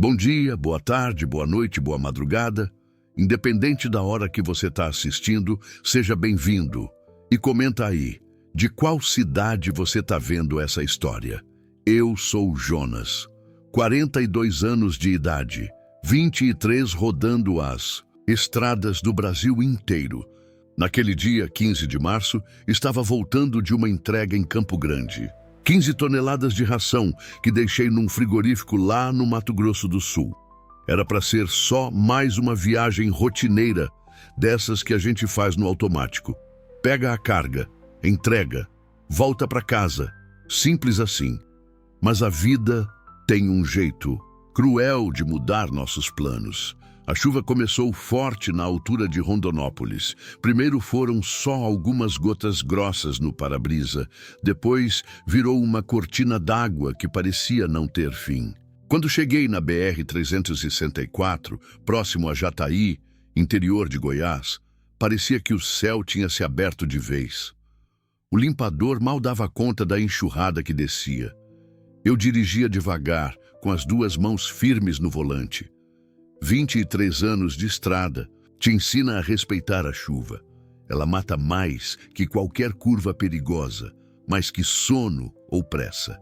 Bom dia, boa tarde, boa noite, boa madrugada. Independente da hora que você está assistindo, seja bem-vindo. E comenta aí, de qual cidade você está vendo essa história? Eu sou Jonas, 42 anos de idade, 23 rodando as estradas do Brasil inteiro. Naquele dia, 15 de março, estava voltando de uma entrega em Campo Grande. 15 toneladas de ração que deixei num frigorífico lá no Mato Grosso do Sul. Era para ser só mais uma viagem rotineira, dessas que a gente faz no automático. Pega a carga, entrega, volta para casa. Simples assim. Mas a vida tem um jeito cruel de mudar nossos planos. A chuva começou forte na altura de Rondonópolis. Primeiro foram só algumas gotas grossas no para-brisa. Depois virou uma cortina d'água que parecia não ter fim. Quando cheguei na BR-364, próximo a Jataí, interior de Goiás, parecia que o céu tinha se aberto de vez. O limpador mal dava conta da enxurrada que descia. Eu dirigia devagar, com as duas mãos firmes no volante. 23 anos de estrada te ensina a respeitar a chuva. Ela mata mais que qualquer curva perigosa, mais que sono ou pressa.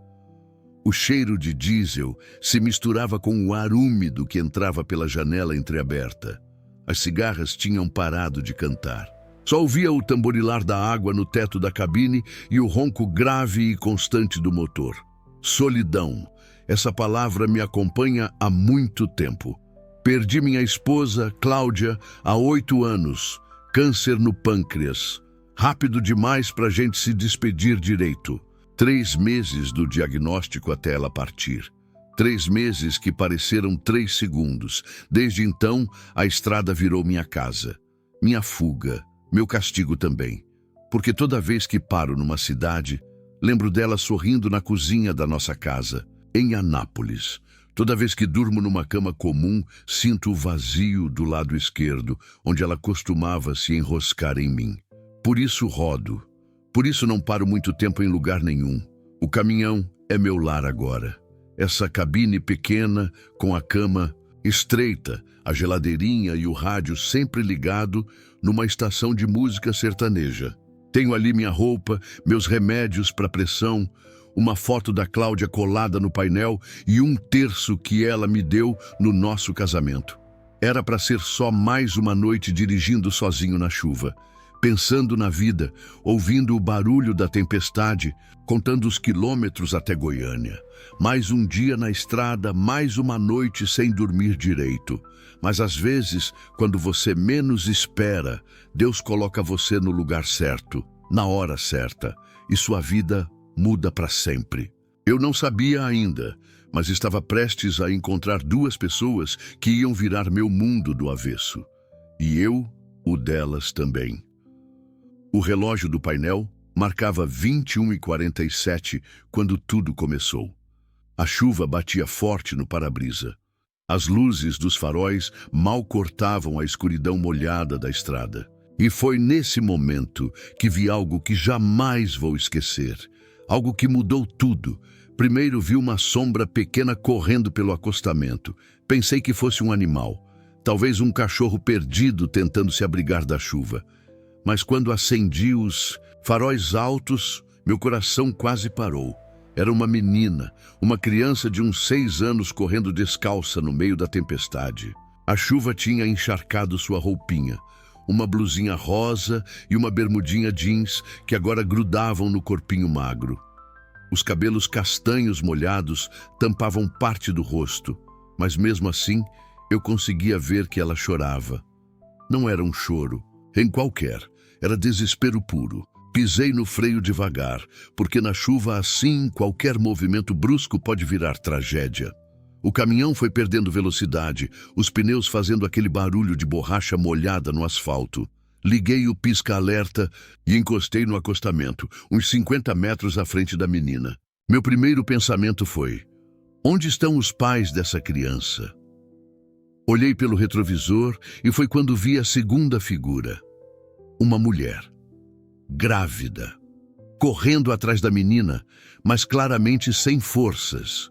O cheiro de diesel se misturava com o ar úmido que entrava pela janela entreaberta. As cigarras tinham parado de cantar. Só ouvia o tamborilar da água no teto da cabine e o ronco grave e constante do motor. Solidão. Essa palavra me acompanha há muito tempo. Perdi minha esposa, Cláudia, há 8 anos. Câncer no pâncreas. Rápido demais para a gente se despedir direito. 3 meses do diagnóstico até ela partir. 3 meses que pareceram 3 segundos. Desde então, a estrada virou minha casa. Minha fuga. Meu castigo também. Porque toda vez que paro numa cidade, lembro dela sorrindo na cozinha da nossa casa, em Anápolis. Toda vez que durmo numa cama comum, sinto o vazio do lado esquerdo, onde ela costumava se enroscar em mim. Por isso rodo. Por isso não paro muito tempo em lugar nenhum. O caminhão é meu lar agora. Essa cabine pequena, com a cama estreita, a geladeirinha e o rádio sempre ligado numa estação de música sertaneja. Tenho ali minha roupa, meus remédios para pressão, uma foto da Cláudia colada no painel e 1/3 que ela me deu no nosso casamento. Era para ser só mais uma noite dirigindo sozinho na chuva, pensando na vida, ouvindo o barulho da tempestade, contando os quilômetros até Goiânia. Mais um dia na estrada, mais uma noite sem dormir direito. Mas às vezes, quando você menos espera, Deus coloca você no lugar certo, na hora certa, e sua vida muda para sempre. Eu não sabia ainda, mas estava prestes a encontrar 2 pessoas que iam virar meu mundo do avesso. E eu, o delas também. O relógio do painel marcava 21h47 quando tudo começou. A chuva batia forte no para-brisa. As luzes dos faróis mal cortavam a escuridão molhada da estrada. E foi nesse momento que vi algo que jamais vou esquecer. Algo que mudou tudo. Primeiro vi uma sombra pequena correndo pelo acostamento. Pensei que fosse um animal. Talvez um cachorro perdido tentando se abrigar da chuva. Mas quando acendi os faróis altos, meu coração quase parou. Era uma menina, uma criança de uns 6 anos correndo descalça no meio da tempestade. A chuva tinha encharcado sua roupinha. Uma blusinha rosa e uma bermudinha jeans que agora grudavam no corpinho magro. Os cabelos castanhos molhados tampavam parte do rosto, mas mesmo assim eu conseguia ver que ela chorava. Não era um choro, em qualquer, era desespero puro. Pisei no freio devagar, porque na chuva assim qualquer movimento brusco pode virar tragédia. O caminhão foi perdendo velocidade, os pneus fazendo aquele barulho de borracha molhada no asfalto. Liguei o pisca-alerta e encostei no acostamento, uns 50 metros à frente da menina. Meu primeiro pensamento foi: onde estão os pais dessa criança? Olhei pelo retrovisor e foi quando vi a segunda figura. Uma mulher, grávida, correndo atrás da menina, mas claramente sem forças.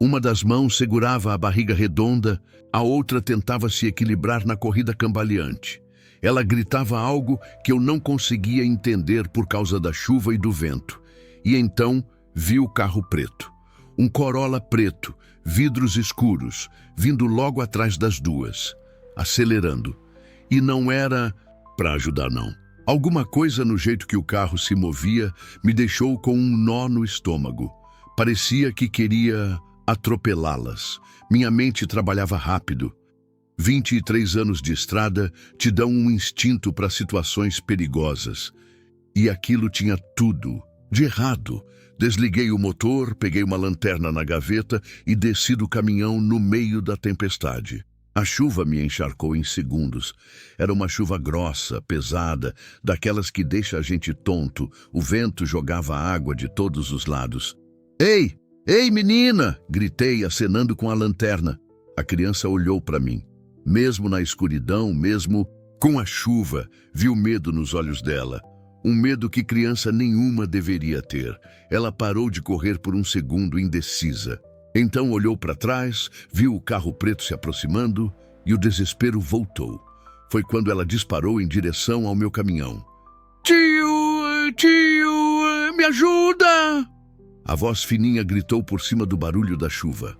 Uma das mãos segurava a barriga redonda, a outra tentava se equilibrar na corrida cambaleante. Ela gritava algo que eu não conseguia entender por causa da chuva e do vento. E então vi o carro preto. Um Corolla preto, vidros escuros, vindo logo atrás das duas, acelerando. E não era para ajudar, não. Alguma coisa no jeito que o carro se movia me deixou com um nó no estômago. Parecia que queria atropelá-las. Minha mente trabalhava rápido. 23 anos de estrada te dão um instinto para situações perigosas. E aquilo tinha tudo de errado. Desliguei o motor, peguei uma lanterna na gaveta e desci do caminhão no meio da tempestade. A chuva me encharcou em segundos. Era uma chuva grossa, pesada, daquelas que deixa a gente tonto. O vento jogava água de todos os lados. Ei! Ei, menina! Gritei, acenando com a lanterna. A criança olhou para mim. Mesmo na escuridão, mesmo com a chuva, vi o medo nos olhos dela. Um medo que criança nenhuma deveria ter. Ela parou de correr por um segundo, indecisa. Então olhou para trás, viu o carro preto se aproximando e o desespero voltou. Foi quando ela disparou em direção ao meu caminhão. Tio, me ajuda! A voz fininha gritou por cima do barulho da chuva.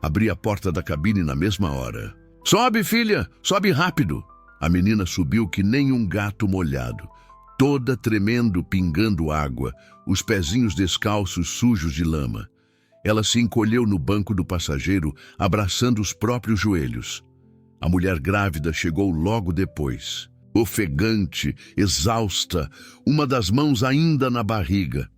Abri a porta da cabine na mesma hora. Sobe, filha! Sobe rápido! A menina subiu que nem um gato molhado, toda tremendo, pingando água, os pezinhos descalços sujos de lama. Ela se encolheu no banco do passageiro, abraçando os próprios joelhos. A mulher grávida chegou logo depois, ofegante, exausta, uma das mãos ainda na barriga.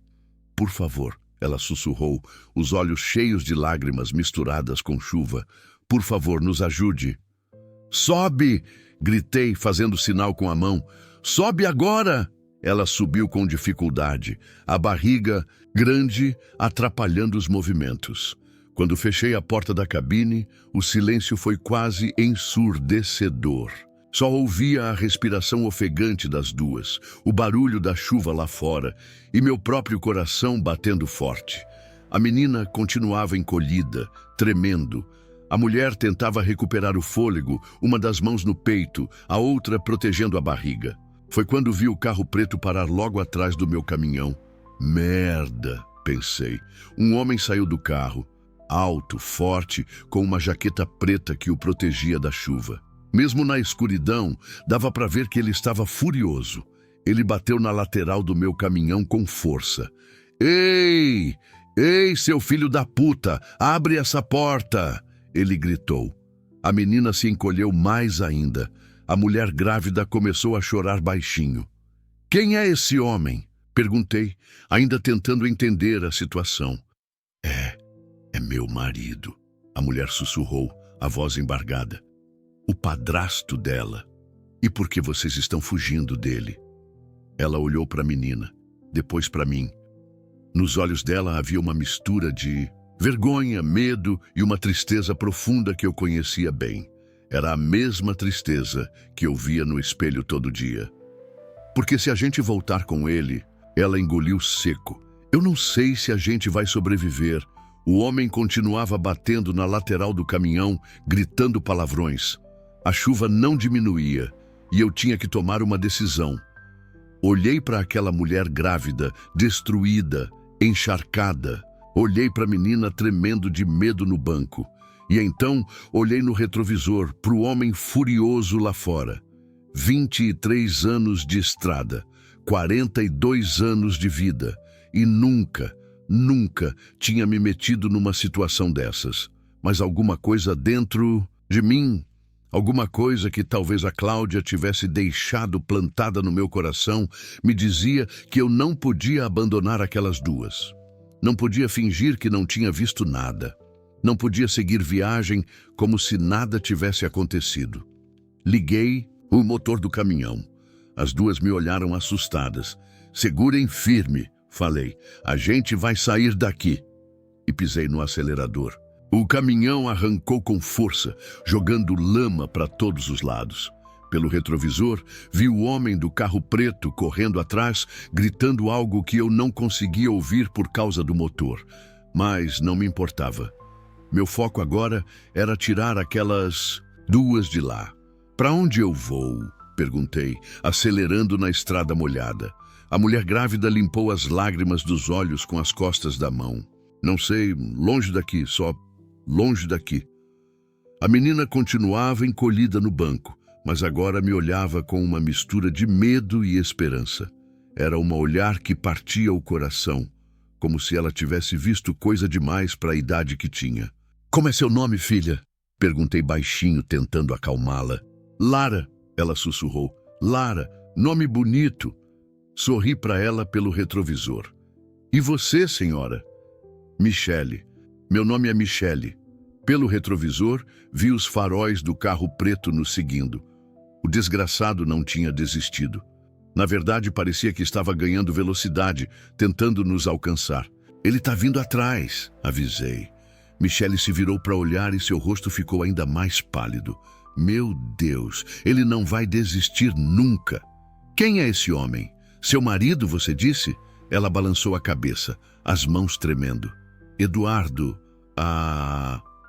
Por favor, ela sussurrou, os olhos cheios de lágrimas misturadas com chuva. Por favor, nos ajude. Sobe! Gritei, fazendo sinal com a mão. Sobe agora! Ela subiu com dificuldade, a barriga grande atrapalhando os movimentos. Quando fechei a porta da cabine, o silêncio foi quase ensurdecedor. Só ouvia a respiração ofegante das duas, o barulho da chuva lá fora e meu próprio coração batendo forte. A menina continuava encolhida, tremendo. A mulher tentava recuperar o fôlego, uma das mãos no peito, a outra protegendo a barriga. Foi quando vi o carro preto parar logo atrás do meu caminhão. Merda, pensei. Um homem saiu do carro, alto, forte, com uma jaqueta preta que o protegia da chuva. Mesmo na escuridão, dava para ver que ele estava furioso. Ele bateu na lateral do meu caminhão com força. Ei! Ei, seu filho da puta! Abre essa porta! Ele gritou. A menina se encolheu mais ainda. A mulher grávida começou a chorar baixinho. Quem é esse homem? Perguntei, ainda tentando entender a situação. É meu marido, a mulher sussurrou, a voz embargada. O padrasto dela. E por que vocês estão fugindo dele? Ela olhou para a menina, depois para mim. Nos olhos dela havia uma mistura de vergonha, medo e uma tristeza profunda que eu conhecia bem. Era a mesma tristeza que eu via no espelho todo dia. Porque se a gente voltar com ele, ela engoliu seco. Eu não sei se a gente vai sobreviver. O homem continuava batendo na lateral do caminhão, gritando palavrões. A chuva não diminuía e eu tinha que tomar uma decisão. Olhei para aquela mulher grávida, destruída, encharcada. Olhei para a menina tremendo de medo no banco. E então olhei no retrovisor para o homem furioso lá fora. 23 anos de estrada, 42 anos de vida. E nunca tinha me metido numa situação dessas. Mas alguma coisa dentro de mim, alguma coisa que talvez a Cláudia tivesse deixado plantada no meu coração, me dizia que eu não podia abandonar aquelas duas. Não podia fingir que não tinha visto nada. Não podia seguir viagem como se nada tivesse acontecido. Liguei o motor do caminhão. As duas me olharam assustadas. Segurem firme, falei. A gente vai sair daqui. E pisei no acelerador. O caminhão arrancou com força, jogando lama para todos os lados. Pelo retrovisor, vi o homem do carro preto correndo atrás, gritando algo que eu não conseguia ouvir por causa do motor. Mas não me importava. Meu foco agora era tirar aquelas duas de lá. Para onde eu vou? Perguntei, acelerando na estrada molhada. A mulher grávida limpou as lágrimas dos olhos com as costas da mão. Não sei, longe daqui, só longe daqui. A menina continuava encolhida no banco, mas agora me olhava com uma mistura de medo e esperança. Era um olhar que partia o coração, como se ela tivesse visto coisa demais para a idade que tinha. Como é seu nome, filha? Perguntei baixinho, tentando acalmá-la. Lara, ela sussurrou. Lara, nome bonito. Sorri para ela pelo retrovisor. E você, senhora? Michele. Meu nome é Michele. Pelo retrovisor, vi os faróis do carro preto nos seguindo. O desgraçado não tinha desistido. Na verdade, parecia que estava ganhando velocidade, tentando nos alcançar. Ele está vindo atrás, avisei. Michele se virou para olhar e seu rosto ficou ainda mais pálido. Meu Deus, ele não vai desistir nunca. Quem é esse homem? Seu marido, você disse? Ela balançou a cabeça, as mãos tremendo. Eduardo.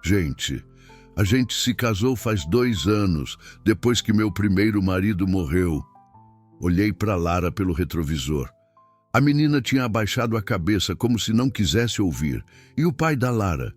Gente, a gente se casou faz 2 anos, depois que meu primeiro marido morreu. Olhei para Lara pelo retrovisor. A menina tinha abaixado a cabeça como se não quisesse ouvir. E o pai da Lara?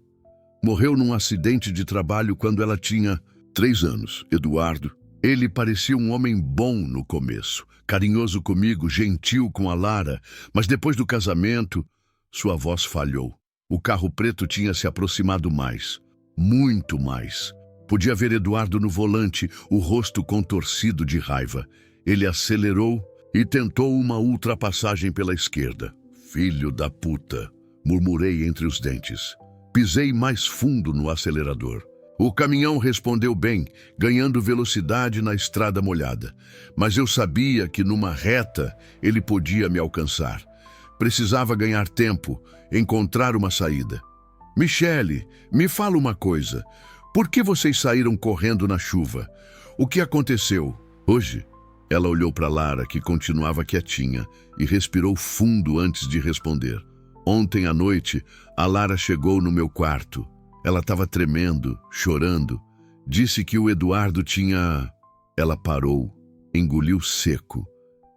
Morreu num acidente de trabalho quando ela tinha 3 anos, Eduardo. Ele parecia um homem bom no começo, carinhoso comigo, gentil com a Lara, mas depois do casamento, sua voz falhou. O carro preto tinha se aproximado mais, muito mais. Podia ver Eduardo no volante, o rosto contorcido de raiva. Ele acelerou e tentou uma ultrapassagem pela esquerda. Filho da puta, murmurei entre os dentes. Pisei mais fundo no acelerador. O caminhão respondeu bem, ganhando velocidade na estrada molhada. Mas eu sabia que numa reta ele podia me alcançar. Precisava ganhar tempo, encontrar uma saída. Michele, me fala uma coisa. Por que vocês saíram correndo na chuva? O que aconteceu? Hoje? Ela olhou para Lara, que continuava quietinha, e respirou fundo antes de responder. Ontem à noite, a Lara chegou no meu quarto. Ela estava tremendo, chorando. Disse que o Eduardo tinha... Ela parou, engoliu seco.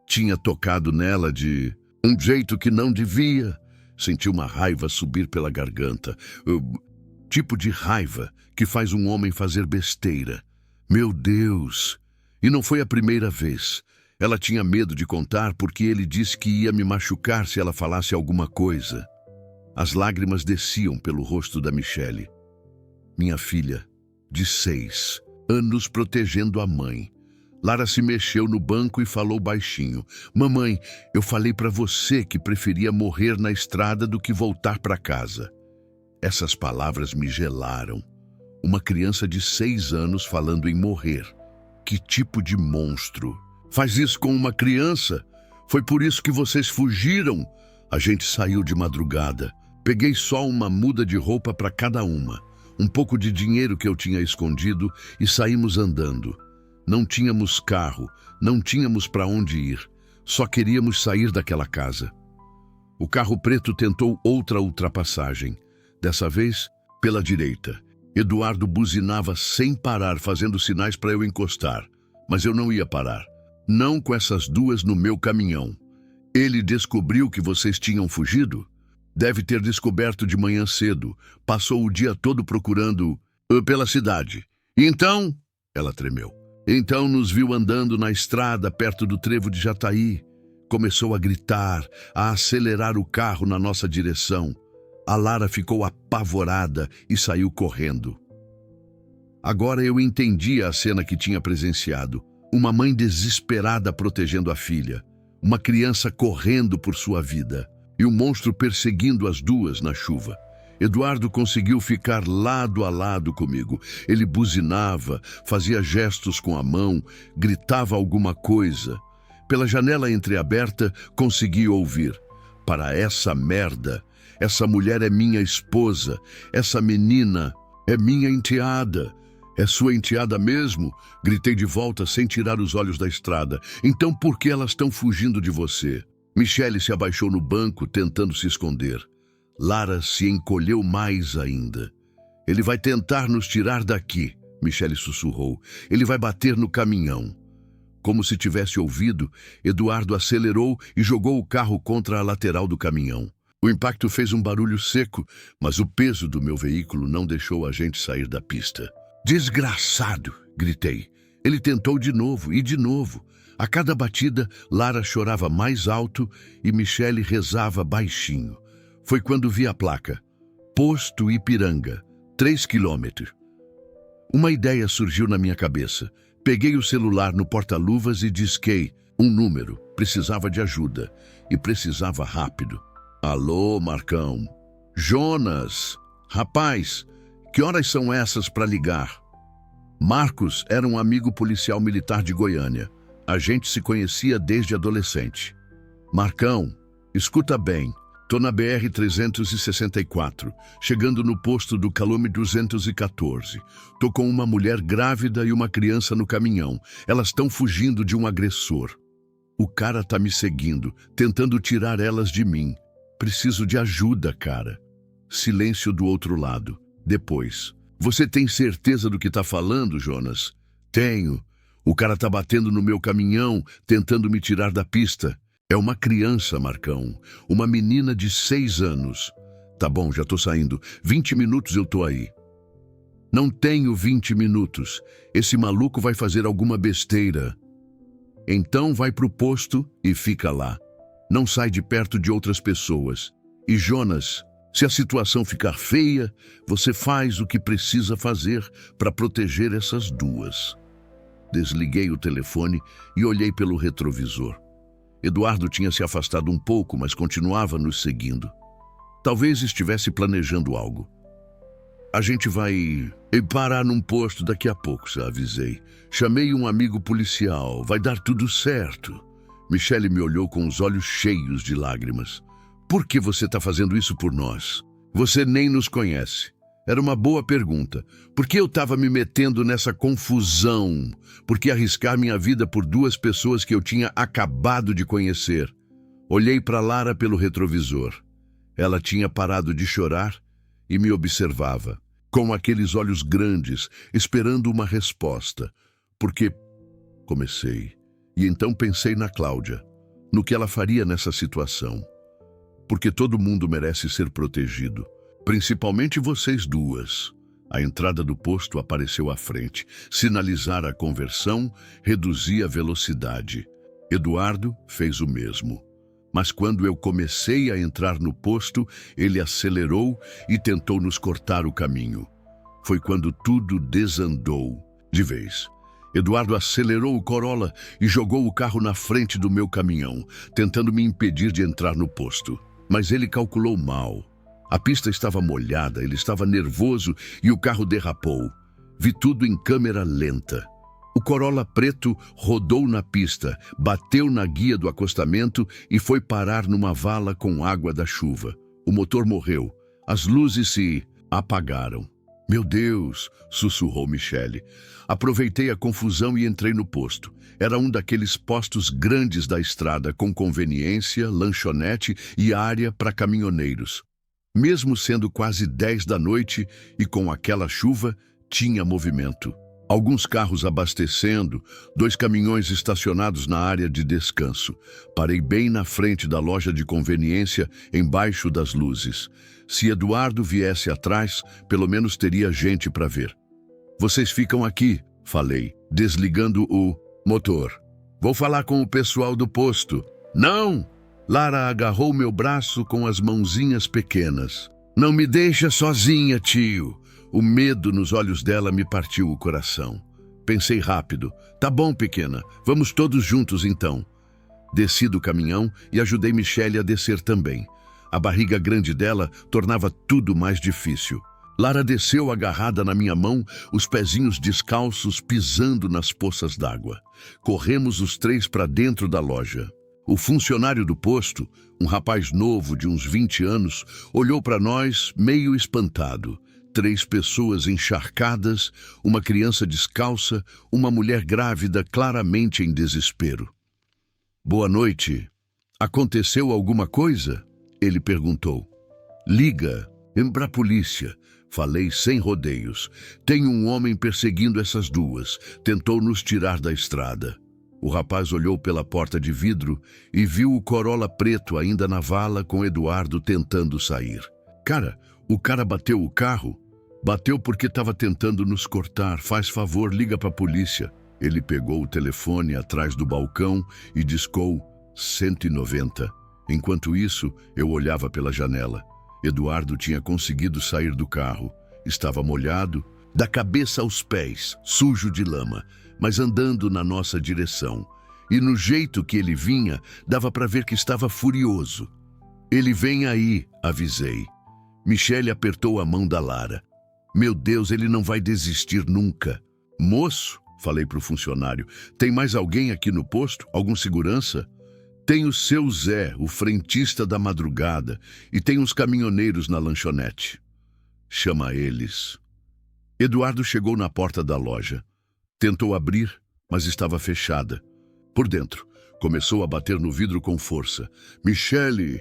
Tinha tocado nela de um jeito que não devia. Sentiu uma raiva subir pela garganta. Tipo de raiva que faz um homem fazer besteira. Meu Deus! E não foi a primeira vez. Ela tinha medo de contar porque ele disse que ia me machucar se ela falasse alguma coisa. As lágrimas desciam pelo rosto da Michele. Minha filha, de 6 anos protegendo a mãe. Lara se mexeu no banco e falou baixinho. Mamãe, eu falei para você que preferia morrer na estrada do que voltar para casa. Essas palavras me gelaram. Uma criança de 6 anos falando em morrer. Que tipo de monstro? Faz isso com uma criança? Foi por isso que vocês fugiram? A gente saiu de madrugada. Peguei só uma muda de roupa para cada uma. Um pouco de dinheiro que eu tinha escondido e saímos andando. Não tínhamos carro, não tínhamos para onde ir. Só queríamos sair daquela casa. O carro preto tentou outra ultrapassagem. Dessa vez, pela direita. Eduardo buzinava sem parar, fazendo sinais para eu encostar. Mas eu não ia parar. Não com essas duas no meu caminhão. Ele descobriu que vocês tinham fugido? Deve ter descoberto de manhã cedo. Passou o dia todo procurando pela cidade. Então, ela tremeu. Então nos viu andando na estrada perto do trevo de Jataí. Começou a gritar, a acelerar o carro na nossa direção. A Lara ficou apavorada e saiu correndo. Agora eu entendia a cena que tinha presenciado. Uma mãe desesperada protegendo a filha. Uma criança correndo por sua vida. E o monstro perseguindo as duas na chuva. Eduardo conseguiu ficar lado a lado comigo. Ele buzinava, fazia gestos com a mão, gritava alguma coisa. Pela janela entreaberta, consegui ouvir. Para essa merda, essa mulher é minha esposa, essa menina é minha enteada. É sua enteada mesmo? Gritei de volta sem tirar os olhos da estrada. Então por que elas estão fugindo de você? Michele se abaixou no banco, tentando se esconder. Lara se encolheu mais ainda. Ele vai tentar nos tirar daqui, Michele sussurrou. Ele vai bater no caminhão. Como se tivesse ouvido, Eduardo acelerou e jogou o carro contra a lateral do caminhão. O impacto fez um barulho seco, mas o peso do meu veículo não deixou a gente sair da pista. Desgraçado! Gritei. Ele tentou de novo e de novo. A cada batida, Lara chorava mais alto e Michele rezava baixinho. Foi quando vi a placa. Posto Ipiranga, 3 quilômetros. Uma ideia surgiu na minha cabeça. Peguei o celular no porta-luvas e disquei um número. Precisava de ajuda. E precisava rápido. Alô, Marcão. Jonas. Rapaz, que horas são essas para ligar? Marcos era um amigo policial militar de Goiânia. A gente se conhecia desde adolescente. Marcão, escuta bem. Tô na BR-364, chegando no posto do Calume 214. Tô com uma mulher grávida e uma criança no caminhão. Elas estão fugindo de um agressor. O cara tá me seguindo, tentando tirar elas de mim. Preciso de ajuda, cara. Silêncio do outro lado. Depois. Você tem certeza do que tá falando, Jonas? Tenho. O cara tá batendo no meu caminhão, tentando me tirar da pista. É uma criança, Marcão. Uma menina de 6 anos. Tá bom, já tô saindo. 20 minutos eu tô aí. Não tenho 20 minutos. Esse maluco vai fazer alguma besteira. Então vai pro posto e fica lá. Não sai de perto de outras pessoas. E Jonas, se a situação ficar feia, você faz o que precisa fazer para proteger essas duas. Desliguei o telefone e olhei pelo retrovisor. Eduardo tinha se afastado um pouco, mas continuava nos seguindo. Talvez estivesse planejando algo. A gente vai parar num posto daqui a pouco, avisei. Chamei um amigo policial, vai dar tudo certo. Michele me olhou com os olhos cheios de lágrimas. Por que você está fazendo isso por nós? Você nem nos conhece. Era uma boa pergunta. Por que eu estava me metendo nessa confusão? Por que arriscar minha vida por 2 pessoas que eu tinha acabado de conhecer? Olhei para Lara pelo retrovisor. Ela tinha parado de chorar e me observava, com aqueles olhos grandes, esperando uma resposta. Porque comecei. E então pensei na Cláudia, no que ela faria nessa situação. Porque todo mundo merece ser protegido. Principalmente vocês duas. A entrada do posto apareceu à frente. Sinalizar a conversão reduzia a velocidade. Eduardo fez o mesmo. Mas quando eu comecei a entrar no posto, ele acelerou e tentou nos cortar o caminho. Foi quando tudo desandou de vez. Eduardo acelerou o Corolla e jogou o carro na frente do meu caminhão, tentando me impedir de entrar no posto. Mas ele calculou mal. A pista estava molhada, ele estava nervoso e o carro derrapou. Vi tudo em câmera lenta. O Corolla preto rodou na pista, bateu na guia do acostamento e foi parar numa vala com água da chuva. O motor morreu. As luzes se apagaram. Meu Deus, sussurrou Michele. Aproveitei a confusão e entrei no posto. Era um daqueles postos grandes da estrada, com conveniência, lanchonete e área para caminhoneiros. Mesmo sendo quase 10 da noite e com aquela chuva, tinha movimento. Alguns carros abastecendo, 2 caminhões estacionados na área de descanso. Parei bem na frente da loja de conveniência, embaixo das luzes. Se Eduardo viesse atrás, pelo menos teria gente para ver. Vocês ficam aqui, falei, desligando o motor. Vou falar com o pessoal do posto. Não! Lara agarrou meu braço com as mãozinhas pequenas. Não me deixa sozinha, tio. O medo nos olhos dela me partiu o coração. Pensei rápido. Tá bom, pequena. Vamos todos juntos, então. Desci do caminhão e ajudei Michele a descer também. A barriga grande dela tornava tudo mais difícil. Lara desceu agarrada na minha mão, os pezinhos descalços pisando nas poças d'água. Corremos os 3 para dentro da loja. O funcionário do posto, um rapaz novo de uns 20 anos, olhou para nós meio espantado. 3 pessoas encharcadas, uma criança descalça, uma mulher grávida claramente em desespero. Boa noite. Aconteceu alguma coisa? Ele perguntou. Liga, pra polícia. Falei sem rodeios. Tem um homem perseguindo essas duas. Tentou nos tirar da estrada. O rapaz olhou pela porta de vidro e viu o Corolla preto ainda na vala com Eduardo tentando sair. Cara, o cara bateu o carro? Bateu porque estava tentando nos cortar. Faz favor, liga para a polícia. Ele pegou o telefone atrás do balcão e discou 190. Enquanto isso, eu olhava pela janela. Eduardo tinha conseguido sair do carro. Estava molhado, da cabeça aos pés, sujo de lama, mas andando na nossa direção. E no jeito que ele vinha, dava para ver que estava furioso. Ele vem aí, avisei. Michele apertou a mão da Lara. Meu Deus, ele não vai desistir nunca. Moço, falei para o funcionário, tem mais alguém aqui no posto? Algum segurança? Tem o seu Zé, o frentista da madrugada, e tem uns caminhoneiros na lanchonete. Chama eles. Eduardo chegou na porta da loja. Tentou abrir, mas estava fechada. Por dentro, começou a bater no vidro com força. Michele,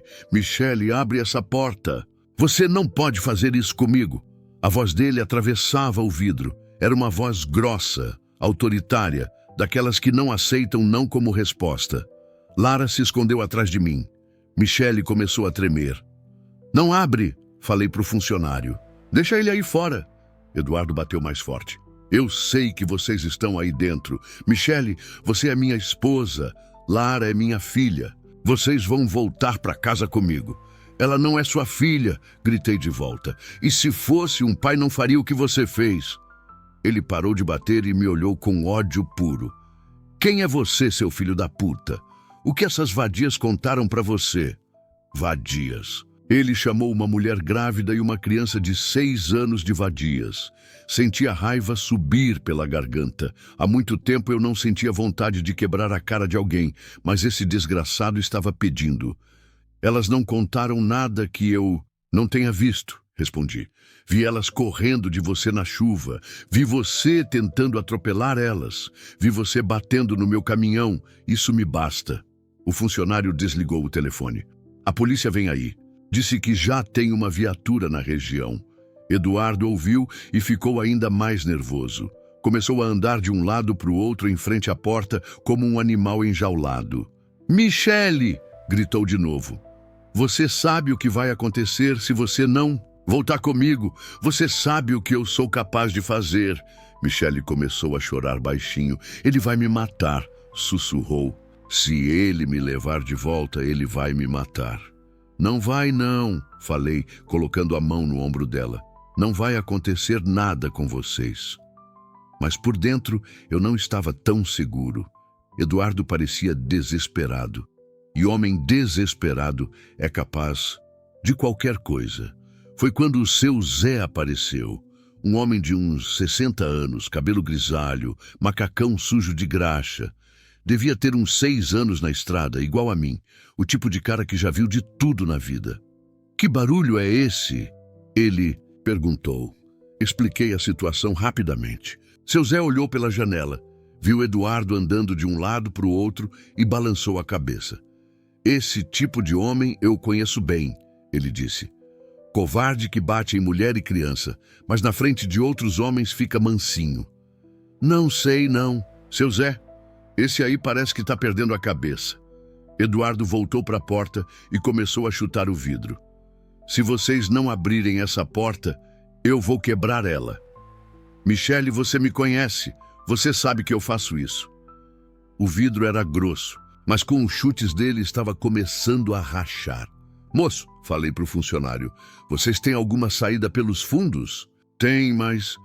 abre essa porta. Você não pode fazer isso comigo. A voz dele atravessava o vidro. Era uma voz grossa, autoritária, daquelas que não aceitam não como resposta. Lara se escondeu atrás de mim. Michele começou a tremer. Não abre, falei para o funcionário. Deixa ele aí fora. Eduardo bateu mais forte. Eu sei que vocês estão aí dentro. Michele, você é minha esposa. Lara é minha filha. Vocês vão voltar para casa comigo. Ela não é sua filha, gritei de volta. E se fosse, um pai não faria o que você fez. Ele parou de bater e me olhou com ódio puro. Quem é você, seu filho da puta? O que essas vadias contaram para você? Vadias. Ele chamou uma mulher grávida e uma criança de 6 anos de vadias. Senti a raiva subir pela garganta. Há muito tempo eu não sentia vontade de quebrar a cara de alguém, mas esse desgraçado estava pedindo. Elas não contaram nada que eu não tenha visto, respondi. Vi elas correndo de você na chuva. Vi você tentando atropelar elas. Vi você batendo no meu caminhão. Isso me basta. O funcionário desligou o telefone. A polícia vem aí. Disse que já tem uma viatura na região. Eduardo ouviu e ficou ainda mais nervoso. Começou a andar de um lado para o outro em frente à porta como um animal enjaulado. Michele! Gritou de novo. Você sabe o que vai acontecer se você não voltar comigo. Você sabe o que eu sou capaz de fazer. Michele começou a chorar baixinho. Ele vai me matar, sussurrou. Se ele me levar de volta, ele vai me matar. Não vai não, falei, colocando a mão no ombro dela. Não vai acontecer nada com vocês. Mas por dentro eu não estava tão seguro. Eduardo parecia desesperado. E homem desesperado é capaz de qualquer coisa. Foi quando o seu Zé apareceu. Um homem de uns 60 anos, cabelo grisalho, macacão sujo de graxa. Devia ter uns 6 anos na estrada, igual a mim. O tipo de cara que já viu de tudo na vida. Que barulho é esse? Ele perguntou. Expliquei a situação rapidamente. Seu Zé olhou pela janela. Viu Eduardo andando de um lado para o outro e balançou a cabeça. Esse tipo de homem eu conheço bem, ele disse. Covarde que bate em mulher e criança, mas na frente de outros homens fica mansinho. Não sei, não. Seu Zé, esse aí parece que está perdendo a cabeça. Eduardo voltou para a porta e começou a chutar o vidro. Se vocês não abrirem essa porta, eu vou quebrar ela. Michele, você me conhece. Você sabe que eu faço isso. O vidro era grosso, mas com os chutes dele estava começando a rachar. Moço, falei para o funcionário, vocês têm alguma saída pelos fundos? Tem, mas...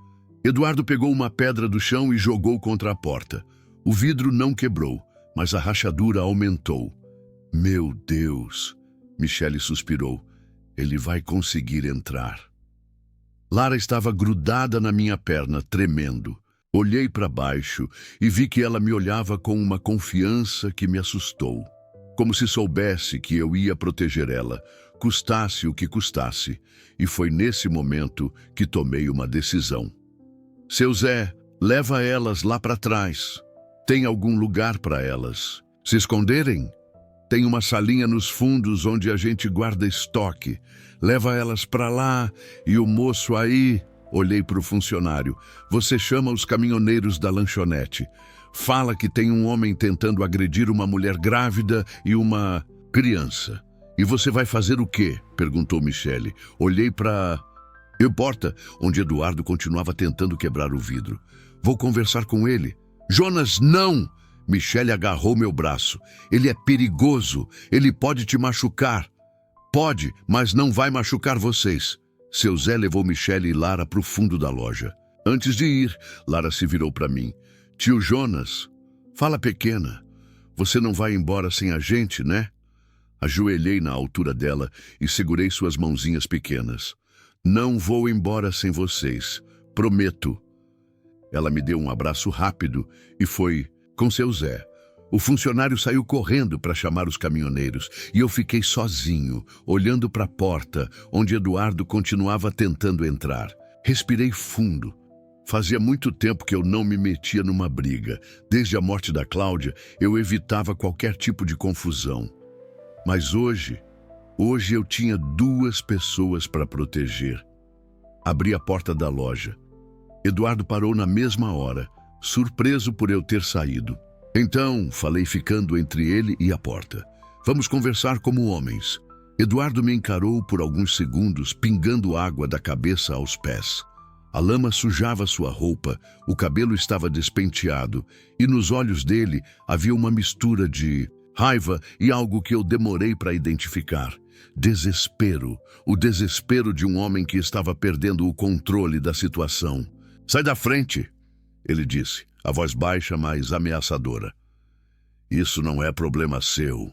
Eduardo pegou uma pedra do chão e jogou contra a porta. O vidro não quebrou, mas a rachadura aumentou. Meu Deus, Michele suspirou. Ele vai conseguir entrar. Lara estava grudada na minha perna, tremendo. Olhei para baixo e vi que ela me olhava com uma confiança que me assustou. Como se soubesse que eu ia proteger ela, custasse o que custasse. E foi nesse momento que tomei uma decisão. Seu Zé, leva elas lá para trás. Tem algum lugar para elas se esconderem? Tem uma salinha nos fundos onde a gente guarda estoque. Leva elas para lá e o moço aí... Olhei para o funcionário. Você chama os caminhoneiros da lanchonete. Fala que tem um homem tentando agredir uma mulher grávida e uma criança. E você vai fazer o quê? Perguntou Michele. Olhei para... a porta, onde Eduardo continuava tentando quebrar o vidro. Vou conversar com ele. Jonas, não! Michele agarrou meu braço. Ele é perigoso. Ele pode te machucar. Pode, mas não vai machucar vocês. Seu Zé levou Michele e Lara para o fundo da loja. Antes de ir, Lara se virou para mim. Tio Jonas, fala pequena. Você não vai embora sem a gente, né? Ajoelhei na altura dela e segurei suas mãozinhas pequenas. Não vou embora sem vocês. Prometo. Ela me deu um abraço rápido e foi com seu Zé. O funcionário saiu correndo para chamar os caminhoneiros e eu fiquei sozinho, olhando para a porta, onde Eduardo continuava tentando entrar. Respirei fundo. Fazia muito tempo que eu não me metia numa briga. Desde a morte da Cláudia, eu evitava qualquer tipo de confusão. Mas hoje eu tinha 2 pessoas para proteger. Abri a porta da loja. Eduardo parou na mesma hora, surpreso por eu ter saído. Então, falei ficando entre ele e a porta. Vamos conversar como homens. Eduardo me encarou por alguns segundos, pingando água da cabeça aos pés. A lama sujava sua roupa, o cabelo estava despenteado e nos olhos dele havia uma mistura de raiva e algo que eu demorei para identificar. Desespero, o desespero de um homem que estava perdendo o controle da situação. Sai da frente, ele disse, a voz baixa, mas ameaçadora. Isso não é problema seu.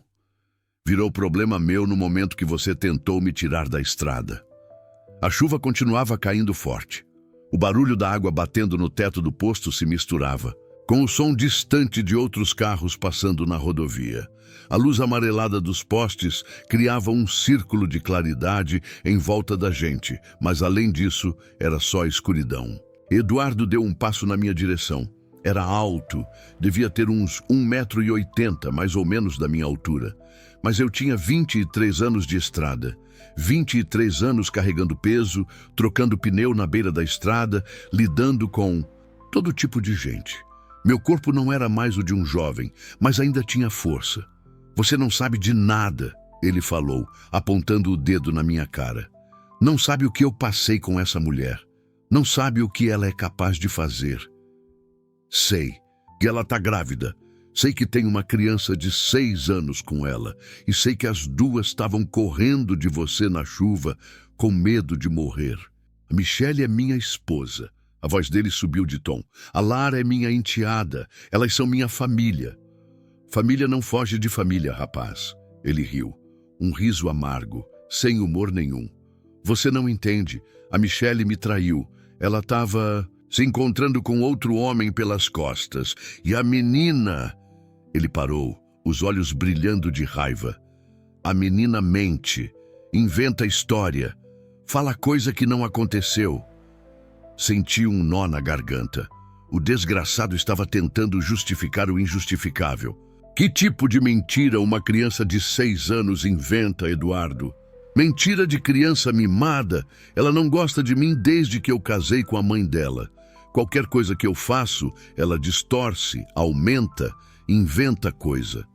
Virou problema meu no momento que você tentou me tirar da estrada. A chuva continuava caindo forte. O barulho da água batendo no teto do posto se misturava, com o som distante de outros carros passando na rodovia. A luz amarelada dos postes criava um círculo de claridade em volta da gente, mas além disso, era só escuridão. Eduardo deu um passo na minha direção. Era alto, devia ter uns 1,80 m, mais ou menos da minha altura. Mas eu tinha 23 anos de estrada. 23 anos carregando peso, trocando pneu na beira da estrada, lidando com todo tipo de gente. Meu corpo não era mais o de um jovem, mas ainda tinha força. Você não sabe de nada, ele falou, apontando o dedo na minha cara. Não sabe o que eu passei com essa mulher. Não sabe o que ela é capaz de fazer. Sei que ela está grávida. Sei que tem uma criança de 6 anos com ela. E sei que as 2 estavam correndo de você na chuva, com medo de morrer. A Michele é minha esposa. A voz dele subiu de tom. A Lara é minha enteada. Elas são minha família. Família não foge de família, rapaz. Ele riu. Um riso amargo, sem humor nenhum. Você não entende. A Michele me traiu. Ela estava se encontrando com outro homem pelas costas. E a menina... Ele parou, os olhos brilhando de raiva. A menina mente, inventa história, fala coisa que não aconteceu. Senti um nó na garganta. O desgraçado estava tentando justificar o injustificável. Que tipo de mentira uma criança de 6 anos inventa, Eduardo? Mentira de criança mimada. Ela não gosta de mim desde que eu casei com a mãe dela. Qualquer coisa que eu faço, ela distorce, aumenta, inventa coisa.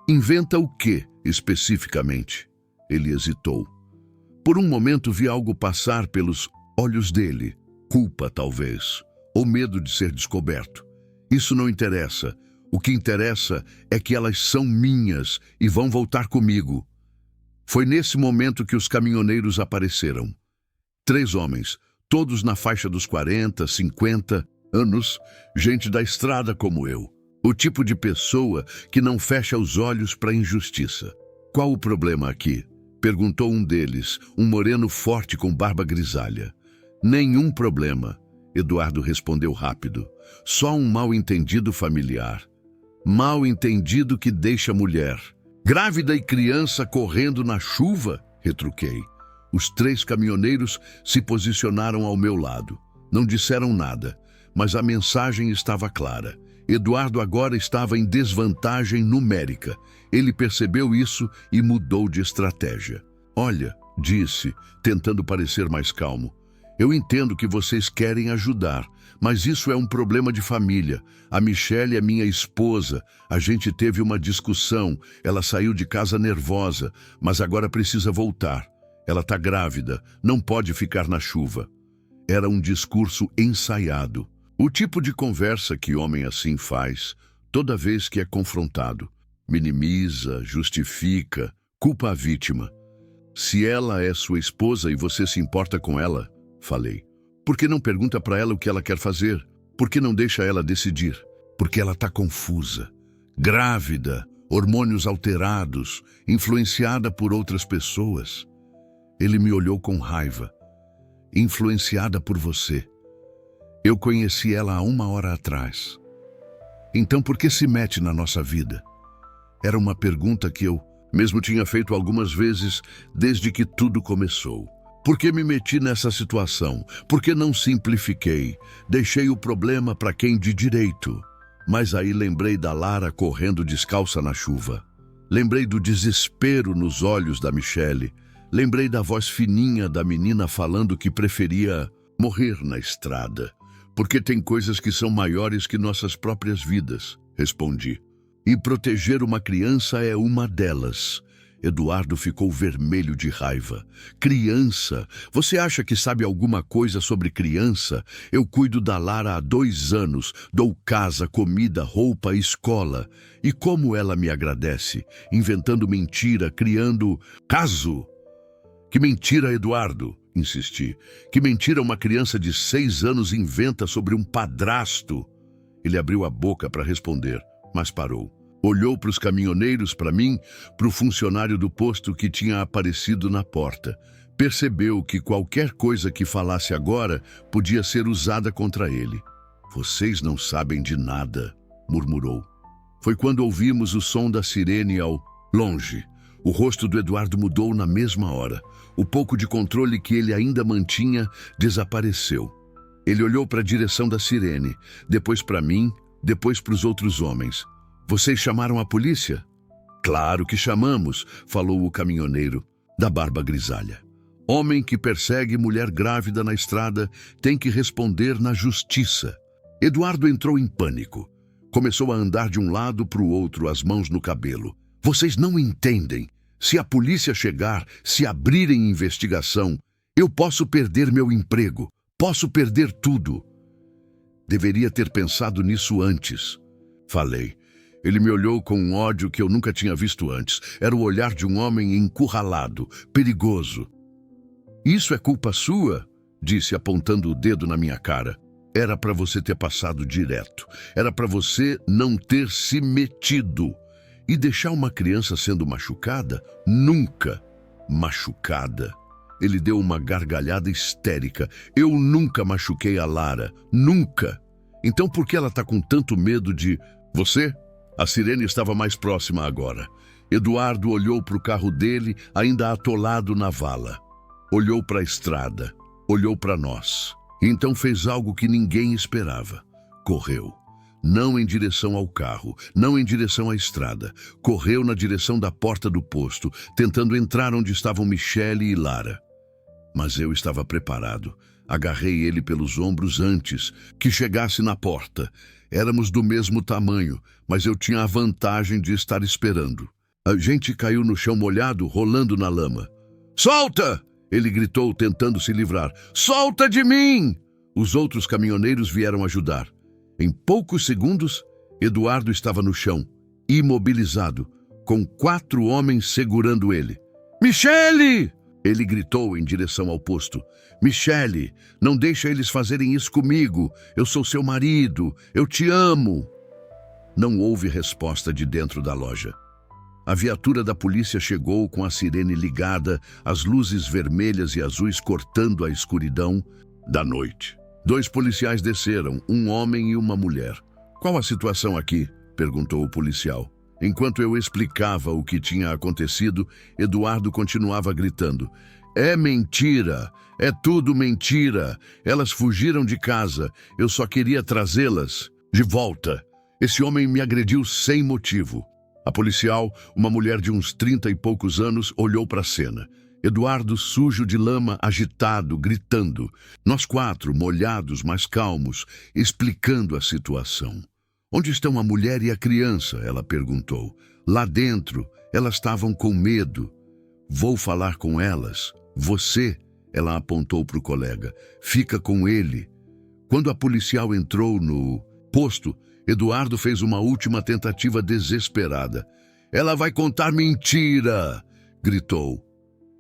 Inventa o quê, especificamente? Ele hesitou. Por um momento vi algo passar pelos olhos dele. Culpa, talvez. Ou medo de ser descoberto. Isso não interessa. O que interessa é que elas são minhas e vão voltar comigo. Foi nesse momento que os caminhoneiros apareceram. 3 homens, todos na faixa dos 40, 50 anos, gente da estrada como eu. O tipo de pessoa que não fecha os olhos para a injustiça. Qual o problema aqui? Perguntou um deles, um moreno forte com barba grisalha. Nenhum problema, Eduardo respondeu rápido. Só um mal-entendido familiar. Mal-entendido que deixa mulher. Grávida e criança correndo na chuva? Retruquei. Os 3 caminhoneiros se posicionaram ao meu lado. Não disseram nada, mas a mensagem estava clara. Eduardo agora estava em desvantagem numérica. Ele percebeu isso e mudou de estratégia. Olha, disse, tentando parecer mais calmo. Eu entendo que vocês querem ajudar, mas isso é um problema de família. A Michelle é minha esposa. A gente teve uma discussão. Ela saiu de casa nervosa, mas agora precisa voltar. Ela está grávida, não pode ficar na chuva. Era um discurso ensaiado. O tipo de conversa que homem assim faz toda vez que é confrontado. Minimiza, justifica, culpa a vítima. Se ela é sua esposa e você se importa com ela, falei, por que não pergunta para ela o que ela quer fazer? Por que não deixa ela decidir? Porque ela está confusa, grávida, hormônios alterados, influenciada por outras pessoas. Ele me olhou com raiva. Influenciada por você. Eu conheci ela há 1 hora atrás. Então por que se mete na nossa vida? Era uma pergunta que eu mesmo tinha feito algumas vezes desde que tudo começou. Por que me meti nessa situação? Por que não simplifiquei? Deixei o problema para quem de direito. Mas aí lembrei da Lara correndo descalça na chuva. Lembrei do desespero nos olhos da Michelle. Lembrei da voz fininha da menina falando que preferia morrer na estrada. Porque tem coisas que são maiores que nossas próprias vidas, respondi. E proteger uma criança é uma delas. Eduardo ficou vermelho de raiva. Criança? Você acha que sabe alguma coisa sobre criança? Eu cuido da Lara há 2 anos, dou casa, comida, roupa, escola. E como ela me agradece? Inventando mentira, criando caso. Que mentira, Eduardo, insisti. Que mentira uma criança de 6 anos inventa sobre um padrasto? Ele abriu a boca para responder, mas parou. Olhou para os caminhoneiros, para mim, para o funcionário do posto que tinha aparecido na porta. Percebeu que qualquer coisa que falasse agora podia ser usada contra ele. Vocês não sabem de nada, murmurou. Foi quando ouvimos o som da sirene ao longe. O rosto do Eduardo mudou na mesma hora. O pouco de controle que ele ainda mantinha desapareceu. Ele olhou para a direção da sirene, depois para mim, depois para os outros homens. Vocês chamaram a polícia? Claro que chamamos, falou o caminhoneiro, da barba grisalha. Homem que persegue mulher grávida na estrada tem que responder na justiça. Eduardo entrou em pânico. Começou a andar de um lado para o outro, as mãos no cabelo. Vocês não entendem. Se a polícia chegar, se abrirem investigação, eu posso perder meu emprego, posso perder tudo. Deveria ter pensado nisso antes, falei. Ele me olhou com um ódio que eu nunca tinha visto antes. Era o olhar de um homem encurralado, perigoso. Isso é culpa sua? Disse apontando o dedo na minha cara. Era para você ter passado direto. Era para você não ter se metido. E deixar uma criança sendo machucada? Nunca. Machucada. Ele deu uma gargalhada histérica. Eu nunca machuquei a Lara. Nunca. Então por que ela está com tanto medo de... Você? A sirene estava mais próxima agora. Eduardo olhou para o carro dele, ainda atolado na vala. Olhou para a estrada. Olhou para nós. E então fez algo que ninguém esperava. Correu. Não em direção ao carro, não em direção à estrada. Correu na direção da porta do posto, tentando entrar onde estavam Michelle e Lara. Mas eu estava preparado. Agarrei ele pelos ombros antes que chegasse na porta. Éramos do mesmo tamanho, mas eu tinha a vantagem de estar esperando. A gente caiu no chão molhado, rolando na lama. Solta! Ele gritou, tentando se livrar. Solta de mim! Os outros caminhoneiros vieram ajudar. Em poucos segundos, Eduardo estava no chão, imobilizado, com 4 homens segurando ele. Michelle! Ele gritou em direção ao posto. Michelle, não deixa eles fazerem isso comigo. Eu sou seu marido. Eu te amo. Não houve resposta de dentro da loja. A viatura da polícia chegou com a sirene ligada, as luzes vermelhas e azuis cortando a escuridão da noite. 2 policiais desceram, um homem e uma mulher. Qual a situação aqui? Perguntou o policial. Enquanto eu explicava o que tinha acontecido, Eduardo continuava gritando. É mentira! É tudo mentira! Elas fugiram de casa. Eu só queria trazê-las de volta. Esse homem me agrediu sem motivo. A policial, uma mulher de uns 30 e poucos anos, olhou para a cena. Eduardo, sujo de lama, agitado, gritando. Nós quatro, molhados, mas calmos, explicando a situação. Onde estão a mulher e a criança? Ela perguntou. Lá dentro, elas estavam com medo. Vou falar com elas. Você, ela apontou para o colega, fica com ele. Quando a policial entrou no posto, Eduardo fez uma última tentativa desesperada. Ela vai contar mentira, gritou.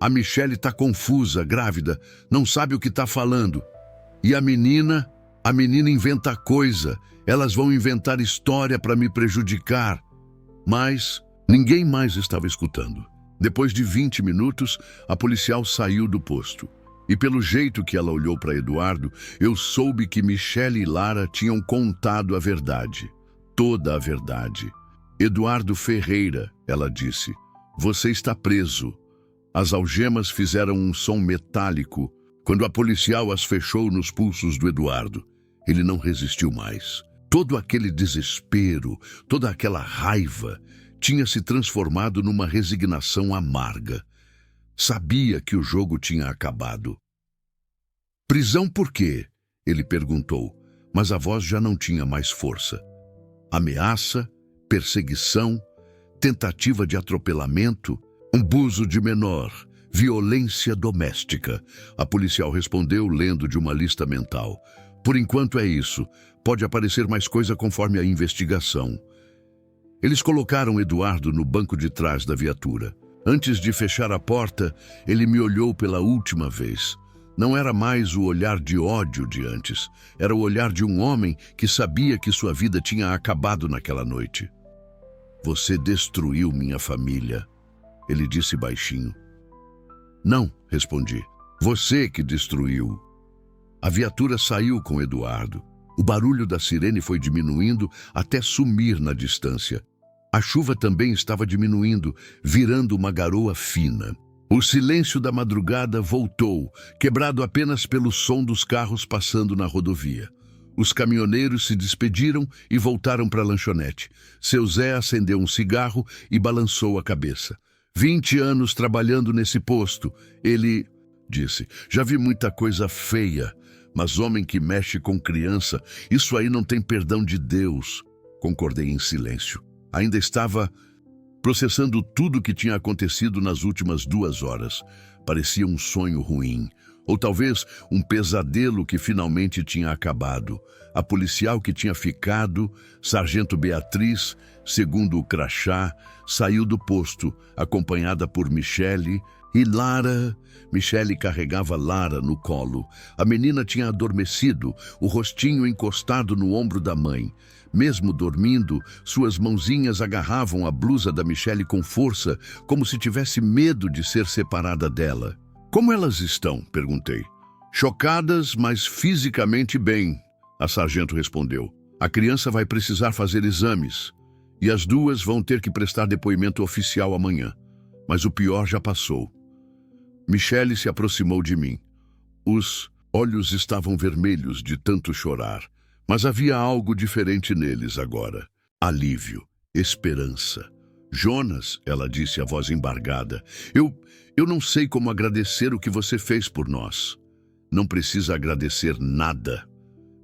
A Michele está confusa, grávida, não sabe o que está falando. E a menina inventa coisa. Elas vão inventar história para me prejudicar. Mas ninguém mais estava escutando. Depois de 20 minutos, a policial saiu do posto. E pelo jeito que ela olhou para Eduardo, eu soube que Michele e Lara tinham contado a verdade. Toda a verdade. Eduardo Ferreira, ela disse, você está preso. As algemas fizeram um som metálico quando a policial as fechou nos pulsos do Eduardo. Ele não resistiu mais. Todo aquele desespero, toda aquela raiva tinha se transformado numa resignação amarga. Sabia que o jogo tinha acabado. Prisão por quê? Ele perguntou, mas a voz já não tinha mais força. Ameaça, perseguição, tentativa de atropelamento, abuso de menor, violência doméstica. A policial respondeu lendo de uma lista mental. Por enquanto é isso. Pode aparecer mais coisa conforme a investigação. Eles colocaram Eduardo no banco de trás da viatura. Antes de fechar a porta, ele me olhou pela última vez. Não era mais o olhar de ódio de antes. Era o olhar de um homem que sabia que sua vida tinha acabado naquela noite. Você destruiu minha família, ele disse baixinho. Não, respondi. Você que destruiu. A viatura saiu com Eduardo. O barulho da sirene foi diminuindo até sumir na distância. A chuva também estava diminuindo, virando uma garoa fina. O silêncio da madrugada voltou, quebrado apenas pelo som dos carros passando na rodovia. Os caminhoneiros se despediram e voltaram para a lanchonete. Seu Zé acendeu um cigarro e balançou a cabeça. 20 anos trabalhando nesse posto, ele disse. Já vi muita coisa feia, mas homem que mexe com criança, isso aí não tem perdão de Deus. Concordei em silêncio. Ainda estava processando tudo o que tinha acontecido nas últimas 2 horas. Parecia um sonho ruim, ou talvez um pesadelo que finalmente tinha acabado. A policial que tinha ficado, Sargento Beatriz, segundo o crachá, saiu do posto, acompanhada por Michele e Lara. Michele carregava Lara no colo. A menina tinha adormecido, o rostinho encostado no ombro da mãe. Mesmo dormindo, suas mãozinhas agarravam a blusa da Michele com força, como se tivesse medo de ser separada dela. Como elas estão? Perguntei. Chocadas, mas fisicamente bem, a sargento respondeu. A criança vai precisar fazer exames, e as duas vão ter que prestar depoimento oficial amanhã. Mas o pior já passou. Michele se aproximou de mim. Os olhos estavam vermelhos de tanto chorar, mas havia algo diferente neles agora. Alívio, esperança. Jonas, ela disse, a voz embargada, eu não sei como agradecer o que você fez por nós. Não precisa agradecer nada.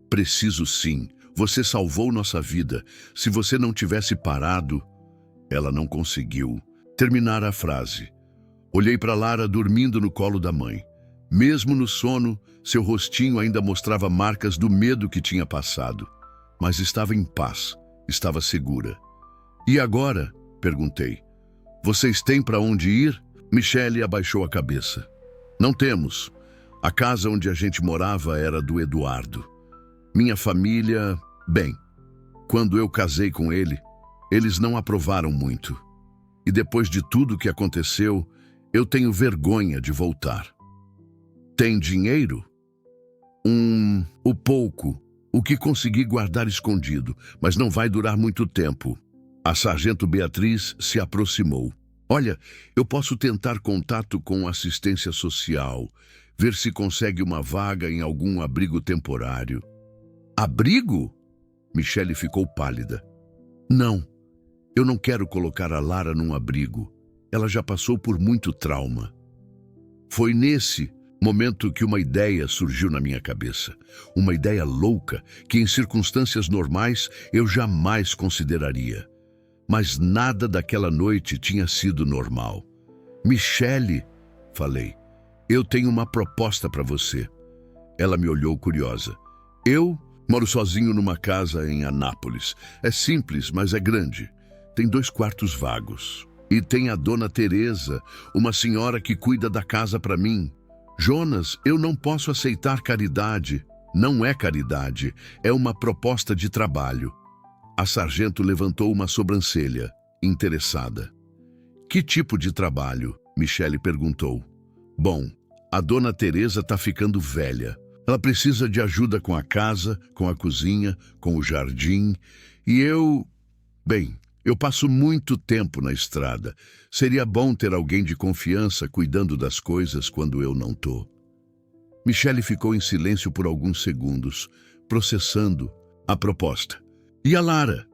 Preciso sim. Você salvou nossa vida. Se você não tivesse parado... Ela não conseguiu terminar a frase. Olhei para Lara dormindo no colo da mãe. Mesmo no sono, seu rostinho ainda mostrava marcas do medo que tinha passado. Mas estava em paz, estava segura. E agora? Perguntei. Vocês têm para onde ir? Michele abaixou a cabeça. Não temos. A casa onde a gente morava era do Eduardo. Minha família... Bem, quando eu casei com ele, eles não aprovaram muito. E depois de tudo que aconteceu, eu tenho vergonha de voltar. Tem dinheiro? O pouco. O que consegui guardar escondido, mas não vai durar muito tempo. A sargento Beatriz se aproximou. Olha, eu posso tentar contato com assistência social, ver se consegue uma vaga em algum abrigo temporário. Abrigo? Michele ficou pálida. Não, eu não quero colocar a Lara num abrigo. Ela já passou por muito trauma. Foi nesse momento que uma ideia surgiu na minha cabeça. Uma ideia louca que em circunstâncias normais eu jamais consideraria. Mas nada daquela noite tinha sido normal. Michele, falei, eu tenho uma proposta para você. Ela me olhou curiosa. Eu moro sozinho numa casa em Anápolis. É simples, mas é grande. Tem 2 quartos vagos. E tem a dona Teresa, uma senhora que cuida da casa para mim. Jonas, eu não posso aceitar caridade. Não é caridade, é uma proposta de trabalho. A sargento levantou uma sobrancelha, interessada. Que tipo de trabalho? Michele perguntou. Bom, a dona Teresa está ficando velha. Ela precisa de ajuda com a casa, com a cozinha, com o jardim. E eu passo muito tempo na estrada. Seria bom ter alguém de confiança cuidando das coisas quando eu não tô. Michele ficou em silêncio por alguns segundos, processando a proposta. E a Lara?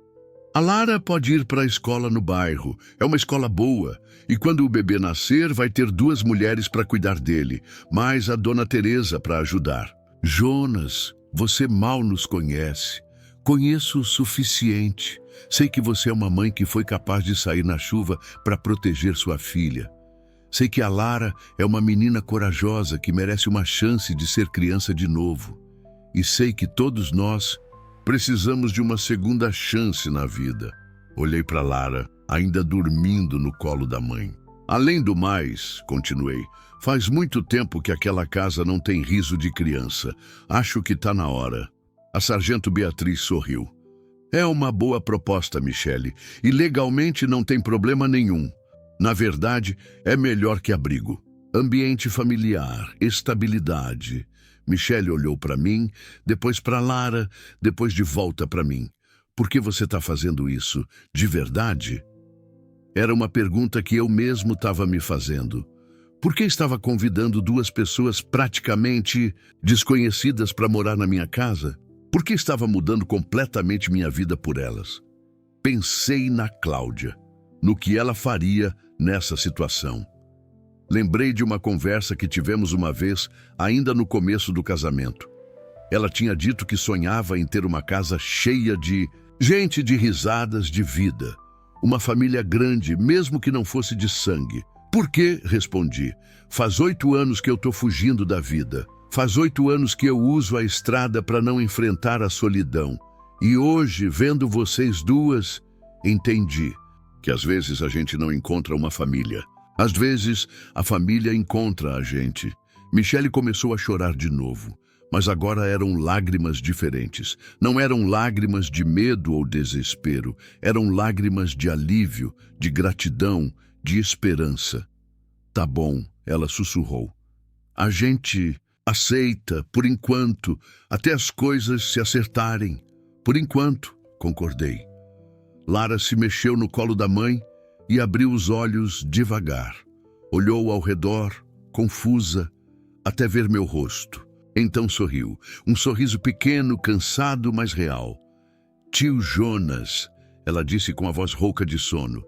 A Lara pode ir para a escola no bairro. É uma escola boa. E quando o bebê nascer, vai ter 2 mulheres para cuidar dele, mais a dona Teresa para ajudar. Jonas, você mal nos conhece. Conheço o suficiente. Sei que você é uma mãe que foi capaz de sair na chuva para proteger sua filha. Sei que a Lara é uma menina corajosa que merece uma chance de ser criança de novo. E sei que todos nós precisamos de uma segunda chance na vida. Olhei para Lara, ainda dormindo no colo da mãe. Além do mais, continuei, faz muito tempo que aquela casa não tem riso de criança. Acho que está na hora. A sargento Beatriz sorriu. É uma boa proposta, Michele, e legalmente não tem problema nenhum. Na verdade, é melhor que abrigo. Ambiente familiar, estabilidade. Michele olhou para mim, depois para Lara, depois de volta para mim. Por que você está fazendo isso? De verdade? Era uma pergunta que eu mesmo estava me fazendo. Por que estava convidando 2 pessoas praticamente desconhecidas para morar na minha casa? Por que estava mudando completamente minha vida por elas? Pensei na Cláudia, no que ela faria nessa situação. Lembrei de uma conversa que tivemos uma vez, ainda no começo do casamento. Ela tinha dito que sonhava em ter uma casa cheia de gente, de risadas, de vida. Uma família grande, mesmo que não fosse de sangue. Por quê? Respondi. Faz 8 anos que eu estou fugindo da vida. Faz 8 anos que eu uso a estrada para não enfrentar a solidão. E hoje, vendo vocês 2, entendi que às vezes a gente não encontra uma família. Às vezes, a família encontra a gente. Michele começou a chorar de novo, mas agora eram lágrimas diferentes. Não eram lágrimas de medo ou desespero, eram lágrimas de alívio, de gratidão, de esperança. Tá bom, ela sussurrou. A gente aceita, por enquanto, até as coisas se acertarem. Por enquanto, concordei. Lara se mexeu no colo da mãe e abriu os olhos devagar. Olhou ao redor, confusa, até ver meu rosto. Então sorriu, um sorriso pequeno, cansado, mas real. Tio Jonas, ela disse com a voz rouca de sono.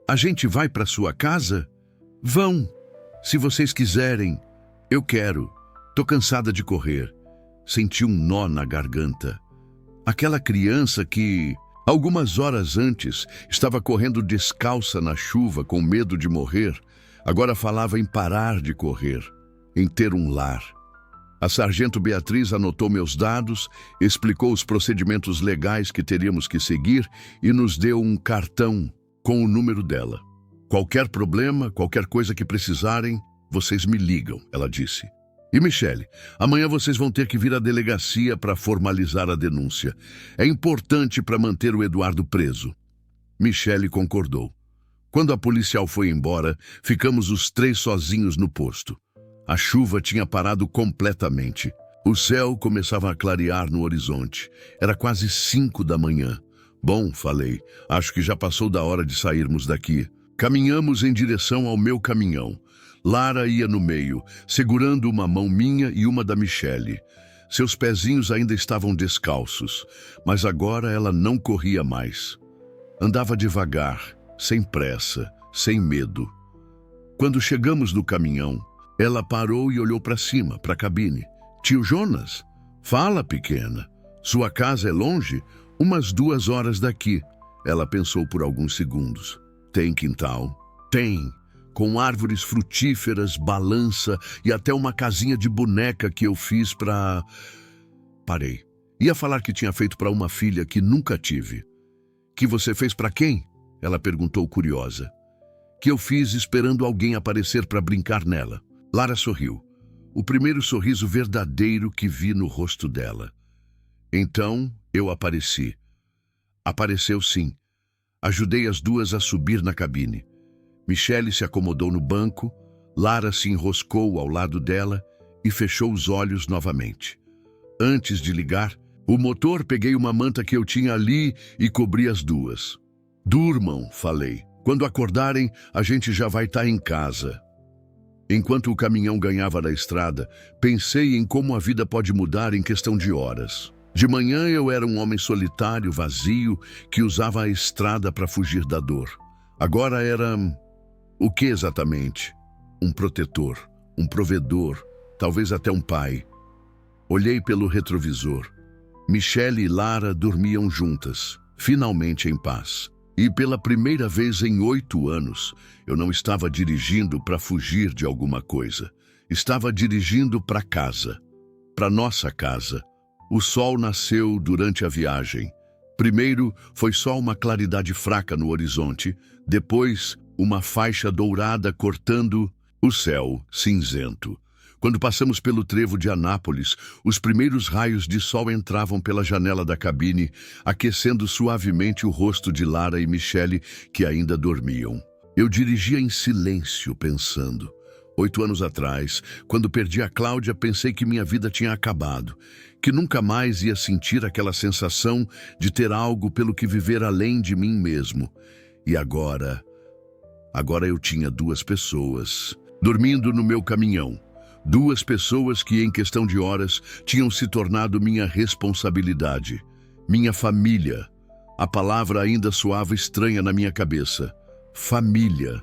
A gente vai para sua casa? Vão, se vocês quiserem. Eu quero. Tô cansada de correr. Senti um nó na garganta. Aquela criança que, algumas horas antes, estava correndo descalça na chuva com medo de morrer, agora falava em parar de correr, em ter um lar. A sargento Beatriz anotou meus dados, explicou os procedimentos legais que teríamos que seguir e nos deu um cartão com o número dela. Qualquer problema, qualquer coisa que precisarem, vocês me ligam, ela disse. E Michele, amanhã vocês vão ter que vir à delegacia para formalizar a denúncia. É importante para manter o Eduardo preso. Michele concordou. Quando a policial foi embora, ficamos os 3 sozinhos no posto. A chuva tinha parado completamente. O céu começava a clarear no horizonte. Era quase 5 da manhã. Bom, falei, acho que já passou da hora de sairmos daqui. Caminhamos em direção ao meu caminhão. Lara ia no meio, segurando uma mão minha e uma da Michele. Seus pezinhos ainda estavam descalços, mas agora ela não corria mais. Andava devagar, sem pressa, sem medo. Quando chegamos no caminhão, Ela parou e olhou para cima, para a cabine. Tio Jonas? Fala, pequena. Sua casa é longe? Umas 2 horas daqui. Ela pensou por alguns segundos. Tem quintal? Tem. Com árvores frutíferas, balança e até uma casinha de boneca que eu fiz para... Parei. Ia falar que tinha feito para uma filha que nunca tive. Que você fez para quem? Ela perguntou curiosa. Que eu fiz esperando alguém aparecer para brincar nela. Lara sorriu. O primeiro sorriso verdadeiro que vi no rosto dela. Então, eu apareci. Apareceu sim. Ajudei as duas a subir na cabine. Michele se acomodou no banco, Lara se enroscou ao lado dela e fechou os olhos novamente. Antes de ligar o motor, peguei uma manta que eu tinha ali e cobri as duas. Durmam, falei. Quando acordarem, a gente já vai estar em casa. Enquanto o caminhão ganhava na estrada, pensei em como a vida pode mudar em questão de horas. De manhã eu era um homem solitário, vazio, que usava a estrada para fugir da dor. Agora era... o que exatamente? Um protetor, um provedor, talvez até um pai. Olhei pelo retrovisor. Michele e Lara dormiam juntas, finalmente em paz. E pela primeira vez em 8 anos, eu não estava dirigindo para fugir de alguma coisa. Estava dirigindo para casa, para nossa casa. O sol nasceu durante a viagem. Primeiro foi só uma claridade fraca no horizonte, depois uma faixa dourada cortando o céu cinzento. Quando passamos pelo trevo de Anápolis, os primeiros raios de sol entravam pela janela da cabine, aquecendo suavemente o rosto de Lara e Michele, que ainda dormiam. Eu dirigia em silêncio, pensando. 8 anos atrás, quando perdi a Cláudia, pensei que minha vida tinha acabado, que nunca mais ia sentir aquela sensação de ter algo pelo que viver além de mim mesmo. E agora eu tinha 2 pessoas dormindo no meu caminhão. 2 pessoas que, em questão de horas, tinham se tornado minha responsabilidade. Minha família. A palavra ainda soava estranha na minha cabeça. Família.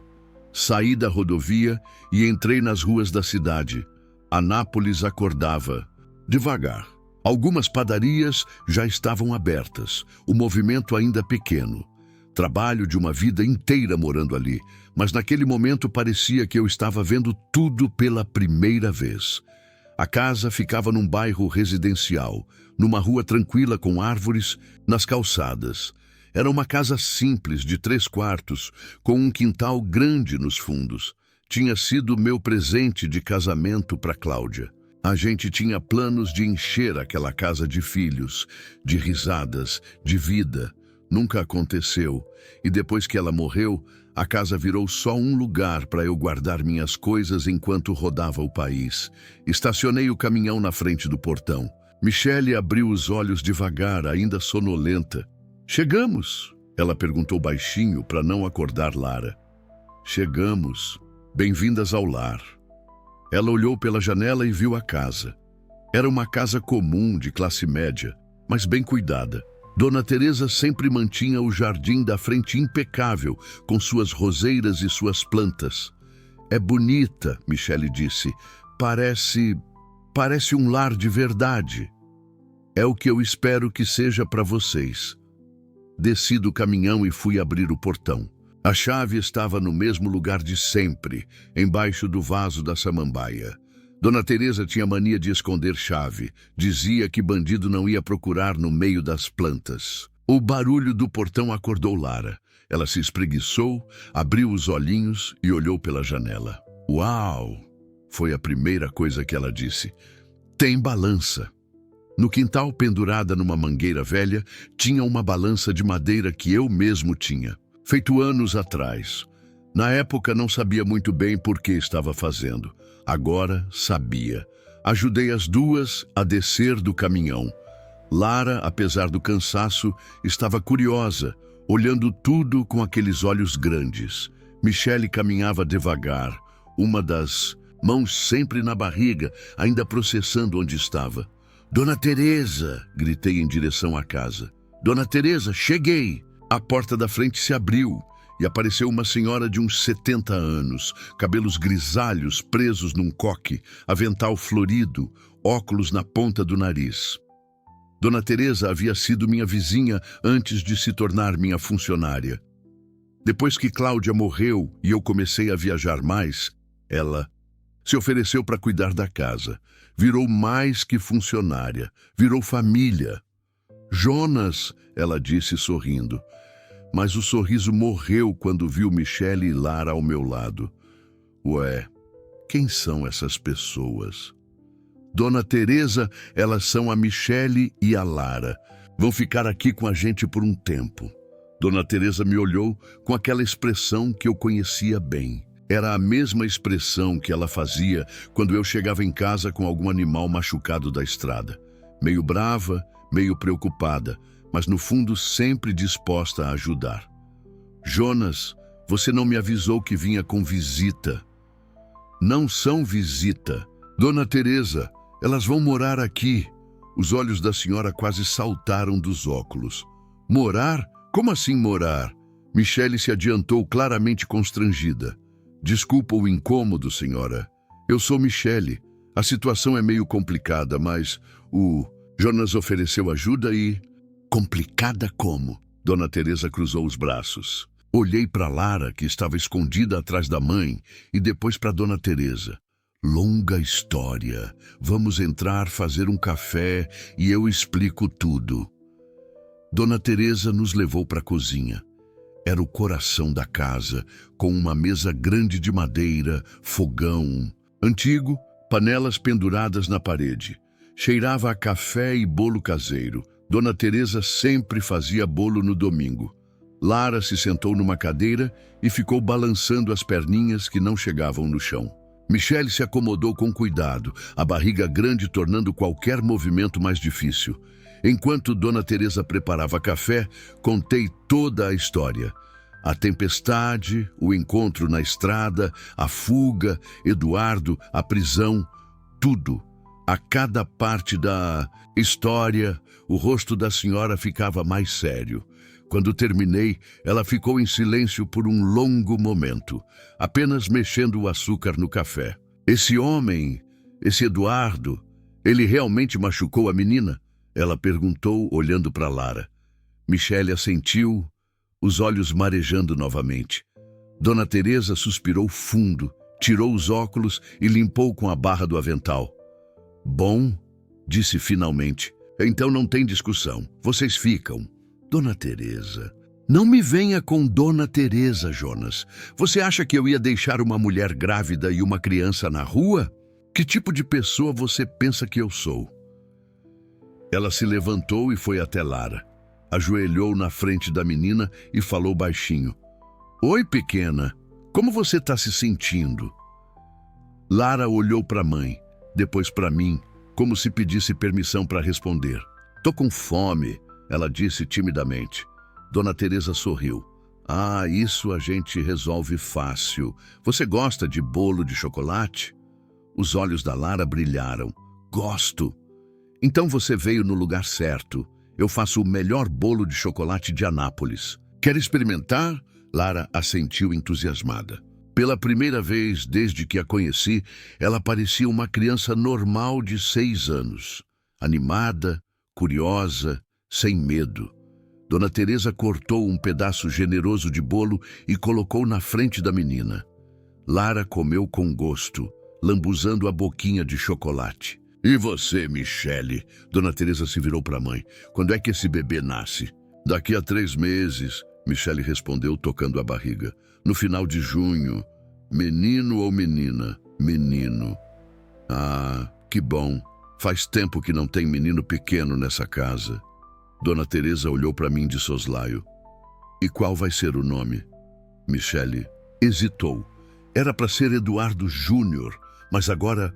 Saí da rodovia e entrei nas ruas da cidade. Anápolis acordava. Devagar. Algumas padarias já estavam abertas. O movimento ainda pequeno. Trabalho de uma vida inteira morando ali, mas naquele momento parecia que eu estava vendo tudo pela primeira vez. A casa ficava num bairro residencial, numa rua tranquila com árvores nas calçadas. Era uma casa simples de 3 quartos, com um quintal grande nos fundos. Tinha sido meu presente de casamento para Cláudia. A gente tinha planos de encher aquela casa de filhos, de risadas, de vida. Nunca aconteceu, e depois que ela morreu, a casa virou só um lugar para eu guardar minhas coisas enquanto rodava o país. Estacionei o caminhão na frente do portão. Michele abriu os olhos devagar, ainda sonolenta. Chegamos? Ela perguntou baixinho para não acordar Lara. Chegamos. Bem-vindas ao lar. Ela olhou pela janela e viu a casa. Era uma casa comum, de classe média, mas bem cuidada. Dona Teresa sempre mantinha o jardim da frente impecável, com suas roseiras e suas plantas. É bonita, Michele disse. Parece um lar de verdade. É o que eu espero que seja para vocês. Desci do caminhão e fui abrir o portão. A chave estava no mesmo lugar de sempre, embaixo do vaso da samambaia. Dona Teresa tinha mania de esconder chave. Dizia que bandido não ia procurar no meio das plantas. O barulho do portão acordou Lara. Ela se espreguiçou, abriu os olhinhos e olhou pela janela. Uau! Foi a primeira coisa que ela disse. Tem balança. No quintal, pendurada numa mangueira velha, tinha uma balança de madeira que eu mesmo tinha, feito anos atrás. Na época não sabia muito bem por que estava fazendo. Agora sabia. Ajudei as duas a descer do caminhão. Lara, apesar do cansaço, estava curiosa, olhando tudo com aqueles olhos grandes. Michele caminhava devagar, uma das mãos sempre na barriga, ainda processando onde estava. Dona Teresa! Gritei em direção à casa. Dona Teresa, cheguei! A porta da frente se abriu e apareceu uma senhora de uns 70 anos, cabelos grisalhos presos num coque, avental florido, óculos na ponta do nariz. Dona Teresa havia sido minha vizinha antes de se tornar minha funcionária. Depois que Cláudia morreu e eu comecei a viajar mais, ela se ofereceu para cuidar da casa. Virou mais que funcionária, virou família. Jonas, ela disse sorrindo. Mas o sorriso morreu quando viu Michele e Lara ao meu lado. Ué, quem são essas pessoas? Dona Teresa, elas são a Michele e a Lara. Vão ficar aqui com a gente por um tempo. Dona Teresa me olhou com aquela expressão que eu conhecia bem. Era a mesma expressão que ela fazia quando eu chegava em casa com algum animal machucado da estrada. Meio brava, meio preocupada, mas no fundo sempre disposta a ajudar. Jonas, você não me avisou que vinha com visita. Não são visita. Dona Teresa, elas vão morar aqui. Os olhos da senhora quase saltaram dos óculos. Morar? Como assim morar? Michele se adiantou claramente constrangida. Desculpa o incômodo, senhora. Eu sou Michele. A situação é meio complicada, mas o Jonas ofereceu ajuda e... Complicada como? Dona Teresa cruzou os braços. Olhei para Lara, que estava escondida atrás da mãe, e depois para Dona Teresa. Longa história. Vamos entrar, fazer um café e eu explico tudo. Dona Teresa nos levou para a cozinha. Era o coração da casa, com uma mesa grande de madeira, fogão antigo, panelas penduradas na parede. Cheirava a café e bolo caseiro. Dona Teresa sempre fazia bolo no domingo. Lara se sentou numa cadeira e ficou balançando as perninhas que não chegavam no chão. Michele se acomodou com cuidado, a barriga grande tornando qualquer movimento mais difícil. Enquanto Dona Teresa preparava café, contei toda a história. A tempestade, o encontro na estrada, a fuga, Eduardo, a prisão, tudo. A cada parte da história, o rosto da senhora ficava mais sério. Quando terminei, ela ficou em silêncio por um longo momento, apenas mexendo o açúcar no café. Esse homem, esse Eduardo, ele realmente machucou a menina? Ela perguntou, olhando para Lara. Michele assentiu, os olhos marejando novamente. Dona Teresa suspirou fundo, tirou os óculos e limpou com a barra do avental. Bom, disse finalmente. Então não tem discussão. Vocês ficam. Dona Teresa. Não me venha com Dona Teresa, Jonas. Você acha que eu ia deixar uma mulher grávida e uma criança na rua? Que tipo de pessoa você pensa que eu sou? Ela se levantou e foi até Lara. Ajoelhou na frente da menina e falou baixinho. Oi, pequena. Como você está se sentindo? Lara olhou para a mãe, depois para mim, como se pedisse permissão para responder. Tô com fome, ela disse timidamente. Dona Teresa sorriu. Ah, isso a gente resolve fácil. Você gosta de bolo de chocolate? Os olhos da Lara brilharam. Gosto. Então você veio no lugar certo. Eu faço o melhor bolo de chocolate de Anápolis. Quer experimentar? Lara assentiu entusiasmada. Pela primeira vez desde que a conheci, ela parecia uma criança normal de 6 anos. Animada, curiosa, sem medo. Dona Teresa cortou um pedaço generoso de bolo e colocou na frente da menina. Lara comeu com gosto, lambuzando a boquinha de chocolate. E você, Michele? Dona Teresa se virou para a mãe. Quando é que esse bebê nasce? Daqui a 3 meses, Michele respondeu, tocando a barriga. No final de junho. Menino ou menina? Menino. Ah, que bom. Faz tempo que não tem menino pequeno nessa casa. Dona Teresa olhou para mim de soslaio. E qual vai ser o nome? Michele hesitou. Era para ser Eduardo Júnior, mas agora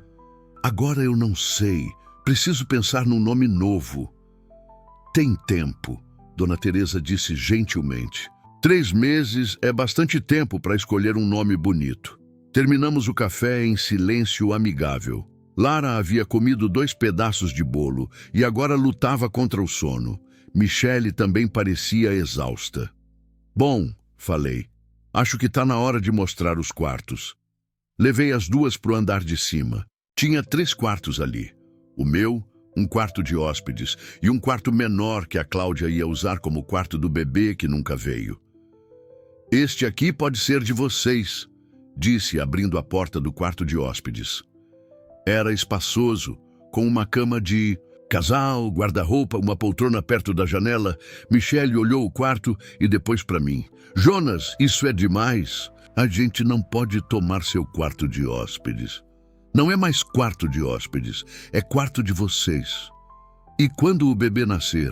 eu não sei. Preciso pensar num nome novo. Tem tempo, Dona Teresa disse gentilmente. 3 meses é bastante tempo para escolher um nome bonito. Terminamos o café em silêncio amigável. Lara havia comido 2 pedaços de bolo e agora lutava contra o sono. Michele também parecia exausta. Bom, falei, Acho que tá na hora de mostrar os quartos. Levei as duas pro andar de cima. Tinha 3 quartos ali. O meu, um quarto de hóspedes e um quarto menor que a Cláudia ia usar como quarto do bebê que nunca veio. Este aqui pode ser de vocês, disse abrindo a porta do quarto de hóspedes. Era espaçoso, com uma cama de casal, guarda-roupa, uma poltrona perto da janela. Michele olhou o quarto e depois para mim. Jonas, isso é demais. A gente não pode tomar seu quarto de hóspedes. Não é mais quarto de hóspedes, é quarto de vocês. E quando o bebê nascer?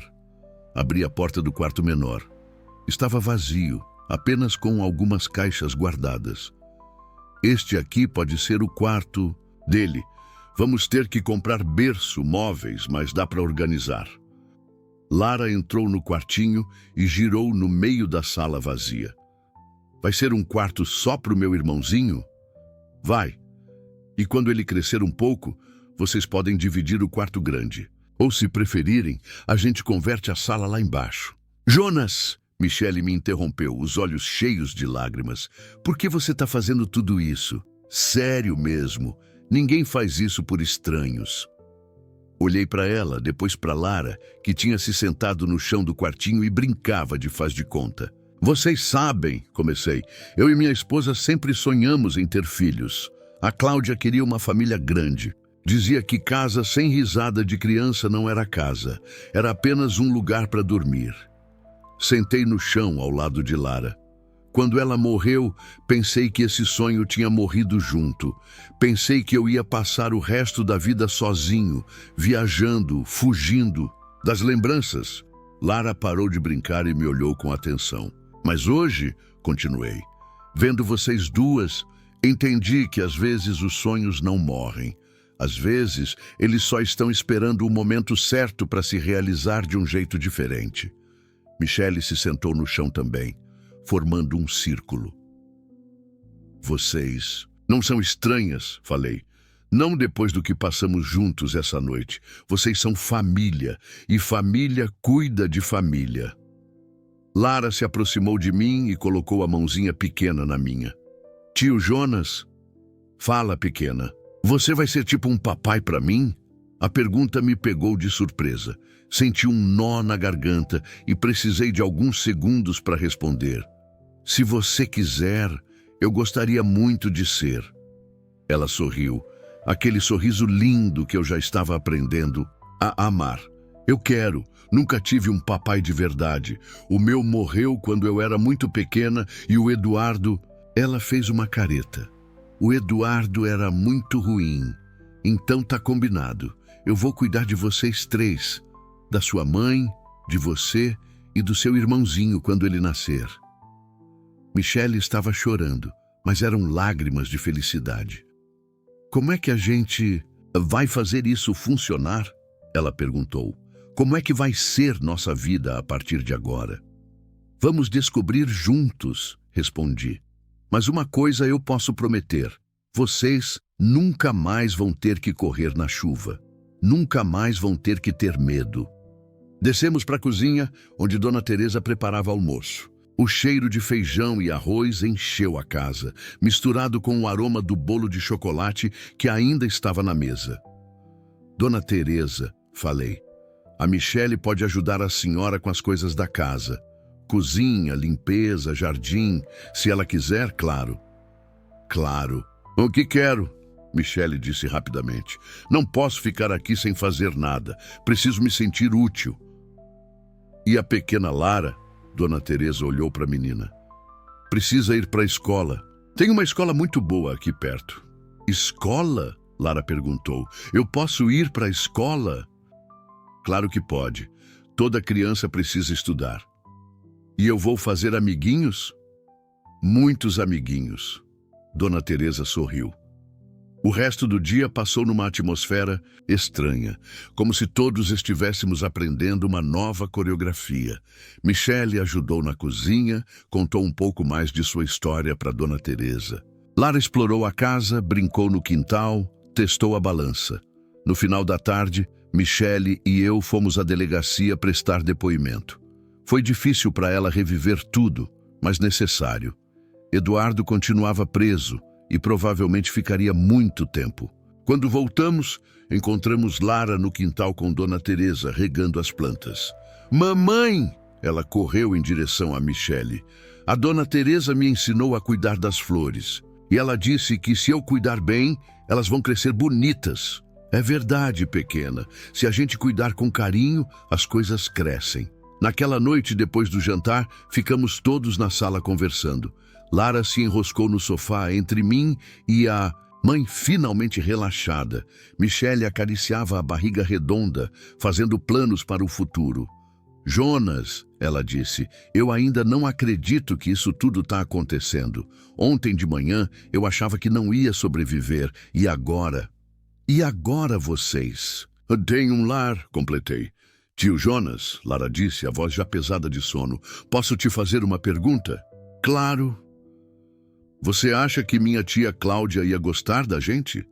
Abri a porta do quarto menor. Estava vazio, apenas com algumas caixas guardadas. Este aqui pode ser o quarto dele. Vamos ter que comprar berço, móveis, mas dá para organizar. Lara entrou no quartinho e girou no meio da sala vazia. Vai ser um quarto só para o meu irmãozinho? Vai. E quando ele crescer um pouco, vocês podem dividir o quarto grande. Ou, se preferirem, a gente converte a sala lá embaixo. Jonas! Michele me interrompeu, os olhos cheios de lágrimas. Por que você está fazendo tudo isso? Sério mesmo. Ninguém faz isso por estranhos. Olhei para ela, depois para Lara, que tinha se sentado no chão do quartinho e brincava de faz de conta. Vocês sabem, comecei, eu e minha esposa sempre sonhamos em ter filhos. A Cláudia queria uma família grande. Dizia que casa sem risada de criança não era casa, era apenas um lugar para dormir. Sentei no chão ao lado de Lara. Quando ela morreu, pensei que esse sonho tinha morrido junto. Pensei que eu ia passar o resto da vida sozinho, viajando, fugindo das lembranças. Lara parou de brincar e me olhou com atenção. Mas hoje, continuei, vendo vocês duas, entendi que às vezes os sonhos não morrem. Às vezes, eles só estão esperando o momento certo para se realizar de um jeito diferente. Michele se sentou no chão também, formando um círculo. Vocês não são estranhas, falei. Não depois do que passamos juntos essa noite. Vocês são família, e família cuida de família. Lara se aproximou de mim e colocou a mãozinha pequena na minha. Tio Jonas? Fala, pequena. Você vai ser tipo um papai para mim? A pergunta me pegou de surpresa. Senti um nó na garganta e precisei de alguns segundos para responder. Se você quiser, eu gostaria muito de ser. Ela sorriu, aquele sorriso lindo que eu já estava aprendendo a amar. Eu quero. Nunca tive um papai de verdade. O meu morreu quando eu era muito pequena e o Eduardo... Ela fez uma careta. O Eduardo era muito ruim. Então tá combinado. Eu vou cuidar de vocês 3. Da sua mãe, de você e do seu irmãozinho quando ele nascer. Michele estava chorando, mas eram lágrimas de felicidade. Como é que a gente vai fazer isso funcionar? Ela perguntou. Como é que vai ser nossa vida a partir de agora? Vamos descobrir juntos, respondi. Mas uma coisa eu posso prometer. Vocês nunca mais vão ter que correr na chuva. Nunca mais vão ter que ter medo. Descemos para a cozinha, onde Dona Teresa preparava almoço. O cheiro de feijão e arroz encheu a casa, misturado com o aroma do bolo de chocolate que ainda estava na mesa. Dona Teresa, falei, a Michele pode ajudar a senhora com as coisas da casa. Cozinha, limpeza, jardim, se ela quiser, claro. Claro. O que quero? Michele disse rapidamente. Não posso ficar aqui sem fazer nada. Preciso me sentir útil. E a pequena Lara? Dona Teresa olhou para a menina. Precisa ir para a escola. Tem uma escola muito boa aqui perto. Escola? Lara perguntou. Eu posso ir para a escola? Claro que pode. Toda criança precisa estudar. E eu vou fazer amiguinhos? Muitos amiguinhos. Dona Teresa sorriu. O resto do dia passou numa atmosfera estranha, como se todos estivéssemos aprendendo uma nova coreografia. Michele ajudou na cozinha, contou um pouco mais de sua história para Dona Teresa. Lara explorou a casa, brincou no quintal, testou a balança. No final da tarde, Michele e eu fomos à delegacia prestar depoimento. Foi difícil para ela reviver tudo, mas necessário. Eduardo continuava preso e provavelmente ficaria muito tempo. Quando voltamos, encontramos Lara no quintal com Dona Teresa regando as plantas. Mamãe! Ela correu em direção a Michele. A Dona Teresa me ensinou a cuidar das flores. E ela disse que se eu cuidar bem, elas vão crescer bonitas. É verdade, pequena. Se a gente cuidar com carinho, as coisas crescem. Naquela noite, depois do jantar, ficamos todos na sala conversando. Lara se enroscou no sofá entre mim e a mãe finalmente relaxada. Michele acariciava a barriga redonda, fazendo planos para o futuro. Jonas, ela disse, eu ainda não acredito que isso tudo está acontecendo. Ontem de manhã eu achava que não ia sobreviver. E agora? E agora vocês? Tenho um lar, completei. Tio Jonas, Lara disse, a voz já pesada de sono. Posso te fazer uma pergunta? Claro. Você acha que minha tia Cláudia ia gostar da gente?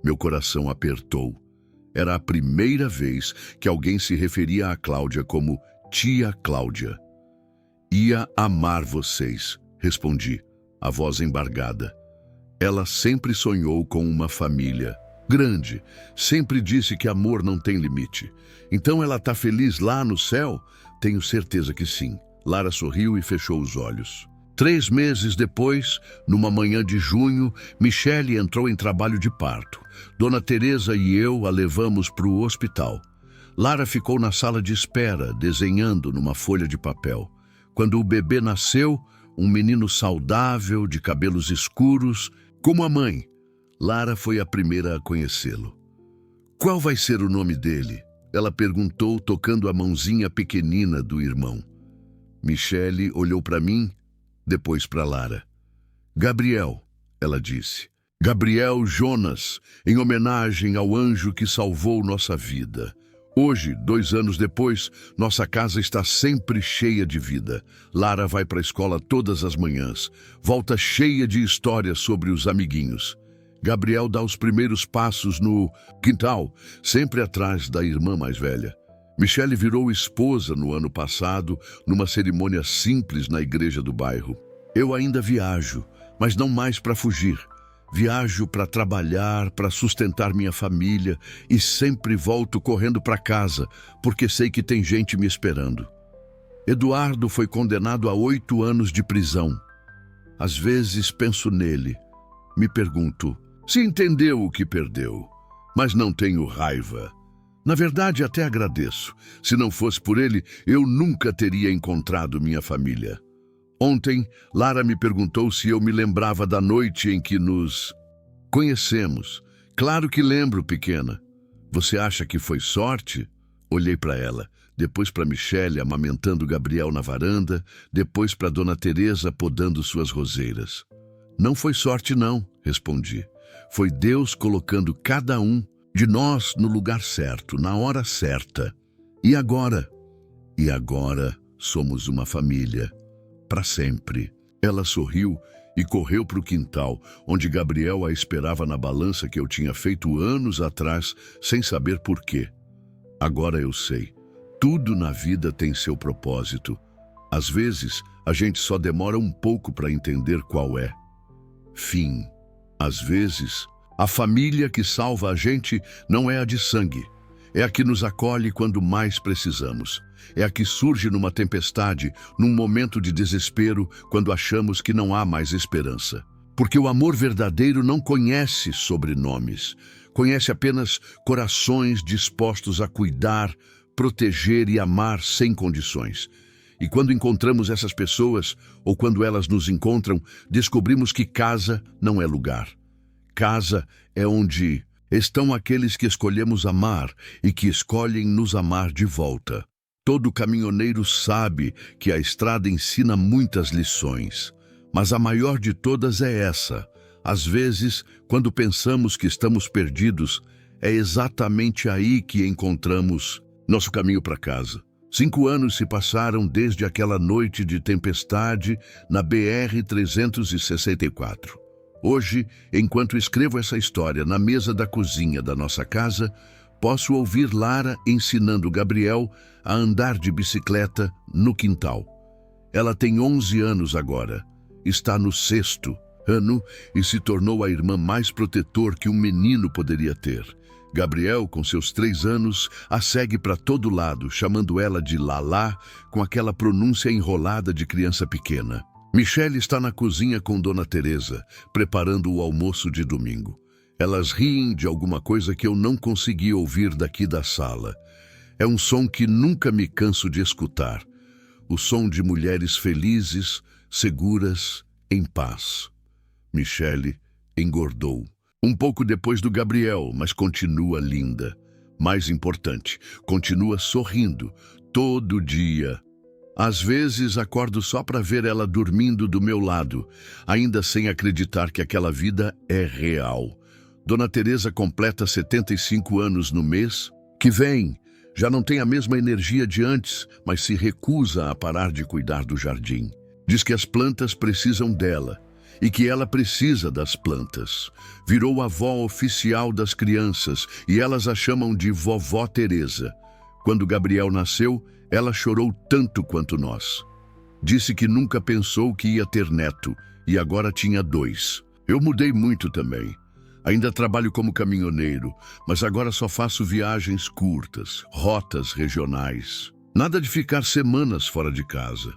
Meu coração apertou. Era a primeira vez que alguém se referia a Cláudia como tia Cláudia. Ia amar vocês, respondi, a voz embargada. Ela sempre sonhou com uma família grande, sempre disse que amor não tem limite. Então ela está feliz lá no céu? Tenho certeza que sim. Lara sorriu e fechou os olhos. 3 meses depois, numa manhã de junho, Michele entrou em trabalho de parto. Dona Teresa e eu a levamos para o hospital. Lara ficou na sala de espera, desenhando numa folha de papel. Quando o bebê nasceu, um menino saudável, de cabelos escuros, como a mãe, Lara foi a primeira a conhecê-lo. Qual vai ser o nome dele? Ela perguntou, tocando a mãozinha pequenina do irmão. Michele olhou para mim, depois para Lara. Gabriel, ela disse. Gabriel Jonas, em homenagem ao anjo que salvou nossa vida. Hoje, 2 anos depois, nossa casa está sempre cheia de vida. Lara vai para a escola todas as manhãs. Volta cheia de histórias sobre os amiguinhos. Gabriel dá os primeiros passos no quintal, sempre atrás da irmã mais velha. Michele virou esposa no ano passado, numa cerimônia simples na igreja do bairro. Eu ainda viajo, mas não mais para fugir. Viajo para trabalhar, para sustentar minha família e sempre volto correndo para casa, porque sei que tem gente me esperando. Eduardo foi condenado a 8 anos de prisão. Às vezes penso nele. Me pergunto, se entendeu o que perdeu, mas não tenho raiva. Na verdade, até agradeço. Se não fosse por ele, eu nunca teria encontrado minha família. Ontem, Lara me perguntou se eu me lembrava da noite em que nos conhecemos. Claro que lembro, pequena. Você acha que foi sorte? Olhei para ela, depois para Michele amamentando Gabriel na varanda, depois para Dona Teresa podando suas roseiras. Não foi sorte não, respondi. Foi Deus colocando cada um de nós no lugar certo, na hora certa. E agora? E agora somos uma família. Para sempre. Ela sorriu e correu para o quintal, onde Gabriel a esperava na balança que eu tinha feito anos atrás, sem saber por quê. Agora eu sei. Tudo na vida tem seu propósito. Às vezes, a gente só demora um pouco para entender qual é. Fim. Às vezes, a família que salva a gente não é a de sangue. É a que nos acolhe quando mais precisamos. É a que surge numa tempestade, num momento de desespero, quando achamos que não há mais esperança. Porque o amor verdadeiro não conhece sobrenomes. Conhece apenas corações dispostos a cuidar, proteger e amar sem condições. E quando encontramos essas pessoas, ou quando elas nos encontram, descobrimos que casa não é lugar. Casa é onde estão aqueles que escolhemos amar e que escolhem nos amar de volta. Todo caminhoneiro sabe que a estrada ensina muitas lições, mas a maior de todas é essa. Às vezes, quando pensamos que estamos perdidos, é exatamente aí que encontramos nosso caminho para casa. 5 anos se passaram desde aquela noite de tempestade na BR-364. Hoje, enquanto escrevo essa história na mesa da cozinha da nossa casa, posso ouvir Lara ensinando Gabriel a andar de bicicleta no quintal. Ela tem 11 anos agora. está no 6º ano e se tornou a irmã mais protetor que um menino poderia ter. Gabriel, com seus 3 anos, a segue para todo lado, chamando ela de Lalá, com aquela pronúncia enrolada de criança pequena. Michele está na cozinha com Dona Teresa, preparando o almoço de domingo. Elas riem de alguma coisa que eu não consegui ouvir daqui da sala. É um som que nunca me canso de escutar. O som de mulheres felizes, seguras, em paz. Michele engordou. Um pouco depois do Gabriel, mas continua linda. Mais importante, continua sorrindo, todo dia. Às vezes acordo só para ver ela dormindo do meu lado, ainda sem acreditar que aquela vida é real. Dona Teresa completa 75 anos no mês que vem. Já não tem a mesma energia de antes, mas se recusa a parar de cuidar do jardim. Diz que as plantas precisam dela e que ela precisa das plantas. Virou a avó oficial das crianças e elas a chamam de Vovó Teresa. Quando Gabriel nasceu, ela chorou tanto quanto nós. Disse que nunca pensou que ia ter neto e agora tinha 2. Eu mudei muito também. Ainda trabalho como caminhoneiro, mas agora só faço viagens curtas, rotas regionais. Nada de ficar semanas fora de casa.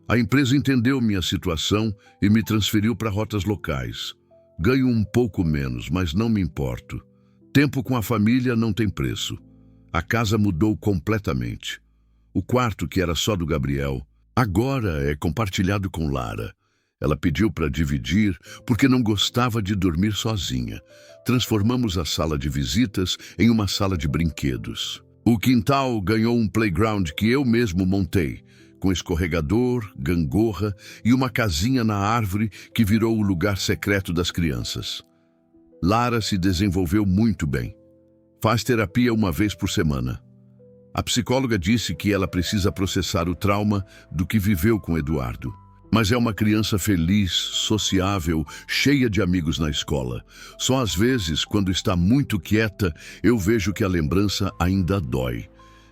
A empresa entendeu minha situação e me transferiu para rotas locais. Ganho um pouco menos, mas não me importo. Tempo com a família não tem preço. A casa mudou completamente. O quarto, que era só do Gabriel, agora é compartilhado com Lara. Ela pediu para dividir porque não gostava de dormir sozinha. Transformamos a sala de visitas em uma sala de brinquedos. O quintal ganhou um playground que eu mesmo montei, com escorregador, gangorra e uma casinha na árvore que virou o lugar secreto das crianças. Lara se desenvolveu muito bem. Faz terapia uma vez por semana. A psicóloga disse que ela precisa processar o trauma do que viveu com Eduardo. Mas é uma criança feliz, sociável, cheia de amigos na escola. Só às vezes, quando está muito quieta, eu vejo que a lembrança ainda dói.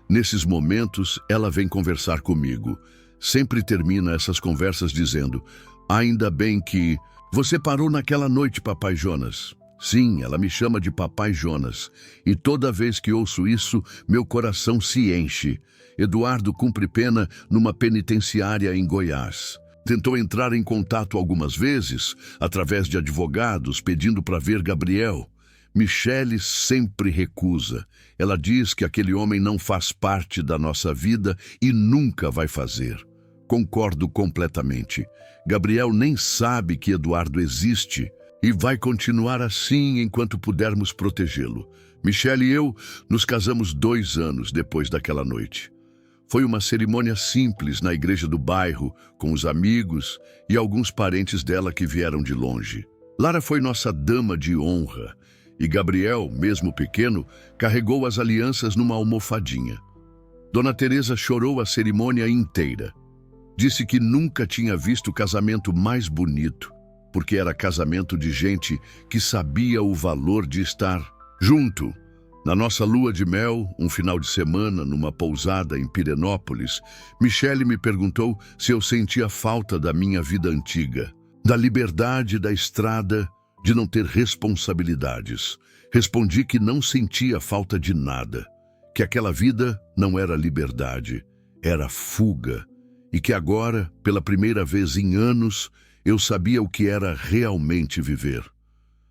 Nesses momentos, ela vem conversar comigo. Sempre termina essas conversas dizendo: "Ainda bem que... Você parou naquela noite, Papai Jonas." Sim, ela me chama de Papai Jonas. E toda vez que ouço isso, meu coração se enche. Eduardo cumpre pena numa penitenciária em Goiás. Tentou entrar em contato algumas vezes, através de advogados, pedindo para ver Gabriel. Michele sempre recusa. Ela diz que aquele homem não faz parte da nossa vida e nunca vai fazer. Concordo completamente. Gabriel nem sabe que Eduardo existe e vai continuar assim enquanto pudermos protegê-lo. Michele e eu nos casamos 2 anos depois daquela noite. Foi uma cerimônia simples na igreja do bairro, com os amigos e alguns parentes dela que vieram de longe. Lara foi nossa dama de honra e Gabriel, mesmo pequeno, carregou as alianças numa almofadinha. Dona Teresa chorou a cerimônia inteira. Disse que nunca tinha visto casamento mais bonito, porque era casamento de gente que sabia o valor de estar junto. Na nossa lua de mel, um final de semana, numa pousada em Pirenópolis, Michele me perguntou se eu sentia falta da minha vida antiga, da liberdade da estrada, de não ter responsabilidades. Respondi que não sentia falta de nada, que aquela vida não era liberdade, era fuga, e que agora, pela primeira vez em anos, eu sabia o que era realmente viver.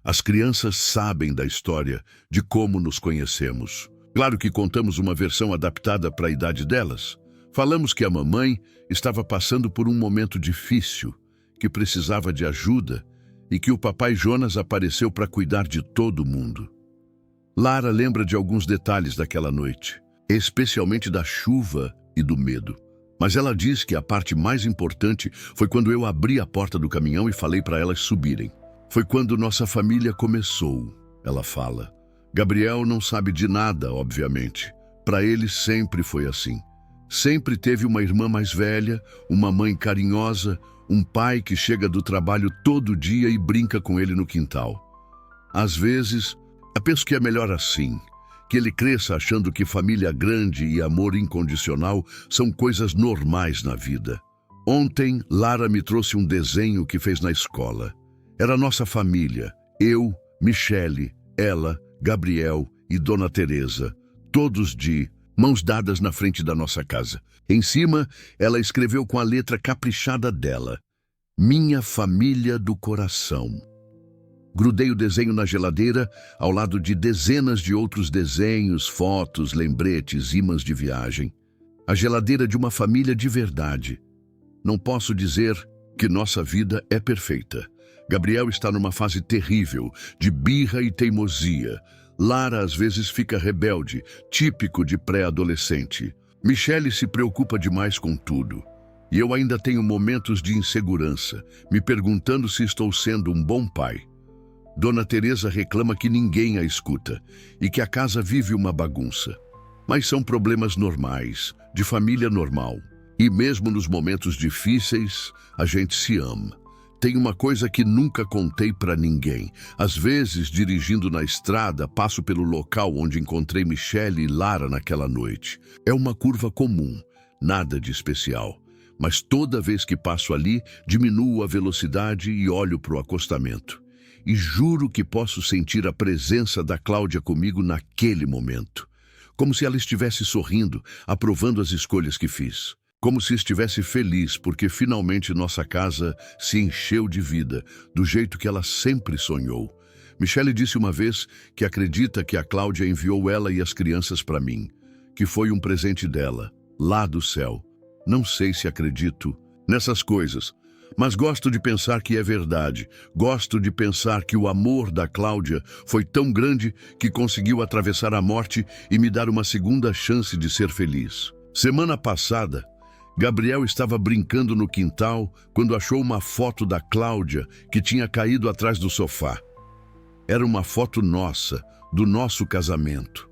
As crianças sabem da história, de como nos conhecemos. Claro que contamos uma versão adaptada para a idade delas. Falamos que a mamãe estava passando por um momento difícil, que precisava de ajuda e que o papai Jonas apareceu para cuidar de todo mundo. Lara lembra de alguns detalhes daquela noite, especialmente da chuva e do medo. Mas ela diz que a parte mais importante foi quando eu abri a porta do caminhão e falei para elas subirem. Foi quando nossa família começou, ela fala. Gabriel não sabe de nada, obviamente. Para ele sempre foi assim. Sempre teve uma irmã mais velha, uma mãe carinhosa, um pai que chega do trabalho todo dia e brinca com ele no quintal. Às vezes, eu penso que é melhor assim, que ele cresça achando que família grande e amor incondicional são coisas normais na vida. Ontem, Lara me trouxe um desenho que fez na escola. Era nossa família, eu, Michele, ela, Gabriel e Dona Teresa, todos de mãos dadas na frente da nossa casa. Em cima, ela escreveu com a letra caprichada dela: Minha família do coração. Grudei o desenho na geladeira, ao lado de dezenas de outros desenhos, fotos, lembretes, ímãs de viagem. A geladeira de uma família de verdade. Não posso dizer que nossa vida é perfeita. Gabriel está numa fase terrível, de birra e teimosia. Lara às vezes fica rebelde, típico de pré-adolescente. Michele se preocupa demais com tudo. E eu ainda tenho momentos de insegurança, me perguntando se estou sendo um bom pai. Dona Teresa reclama que ninguém a escuta e que a casa vive uma bagunça. Mas são problemas normais, de família normal. E mesmo nos momentos difíceis, a gente se ama. Tem uma coisa que nunca contei para ninguém. Às vezes, dirigindo na estrada, passo pelo local onde encontrei Michele e Lara naquela noite. É uma curva comum, nada de especial. Mas toda vez que passo ali, diminuo a velocidade e olho para o acostamento. E juro que posso sentir a presença da Cláudia comigo naquele momento. Como se ela estivesse sorrindo, aprovando as escolhas que fiz. Como se estivesse feliz porque finalmente nossa casa se encheu de vida, do jeito que ela sempre sonhou. Michele disse uma vez que acredita que a Cláudia enviou ela e as crianças para mim, que foi um presente dela, lá do céu. Não sei se acredito nessas coisas, mas gosto de pensar que é verdade. Gosto de pensar que o amor da Cláudia foi tão grande que conseguiu atravessar a morte e me dar uma segunda chance de ser feliz. Semana passada, Gabriel estava brincando no quintal quando achou uma foto da Cláudia que tinha caído atrás do sofá. Era uma foto nossa, do nosso casamento.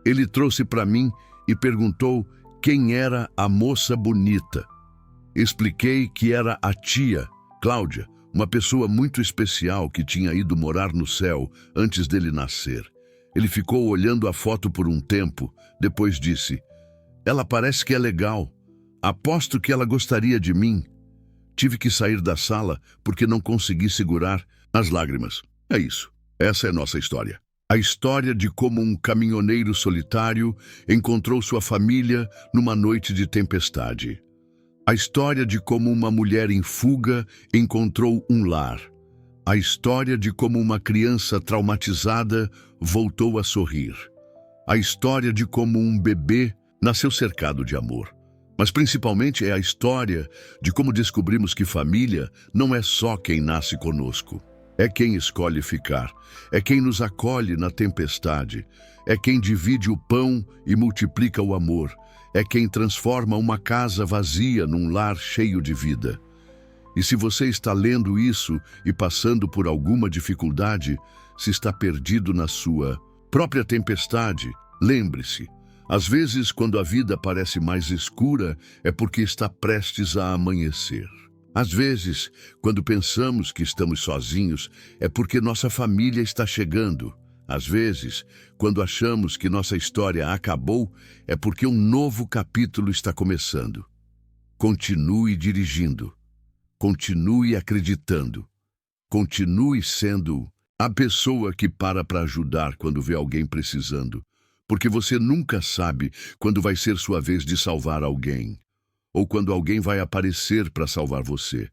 Ele trouxe para mim e perguntou quem era a moça bonita. Expliquei que era a tia, Cláudia, uma pessoa muito especial que tinha ido morar no céu antes dele nascer. Ele ficou olhando a foto por um tempo, depois disse: Ela parece que é legal. Aposto que ela gostaria de mim. Tive que sair da sala porque não consegui segurar as lágrimas. É isso. Essa é nossa história. A história de como um caminhoneiro solitário encontrou sua família numa noite de tempestade. A história de como uma mulher em fuga encontrou um lar. A história de como uma criança traumatizada voltou a sorrir. A história de como um bebê nasceu cercado de amor. Mas principalmente é a história de como descobrimos que família não é só quem nasce conosco. É quem escolhe ficar, é quem nos acolhe na tempestade, é quem divide o pão e multiplica o amor, é quem transforma uma casa vazia num lar cheio de vida. E se você está lendo isso e passando por alguma dificuldade, se está perdido na sua própria tempestade, lembre-se, às vezes, quando a vida parece mais escura, é porque está prestes a amanhecer. Às vezes, quando pensamos que estamos sozinhos, é porque nossa família está chegando. Às vezes, quando achamos que nossa história acabou, é porque um novo capítulo está começando. Continue dirigindo. Continue acreditando. Continue sendo a pessoa que para ajudar quando vê alguém precisando. Porque você nunca sabe quando vai ser sua vez de salvar alguém, ou quando alguém vai aparecer para salvar você.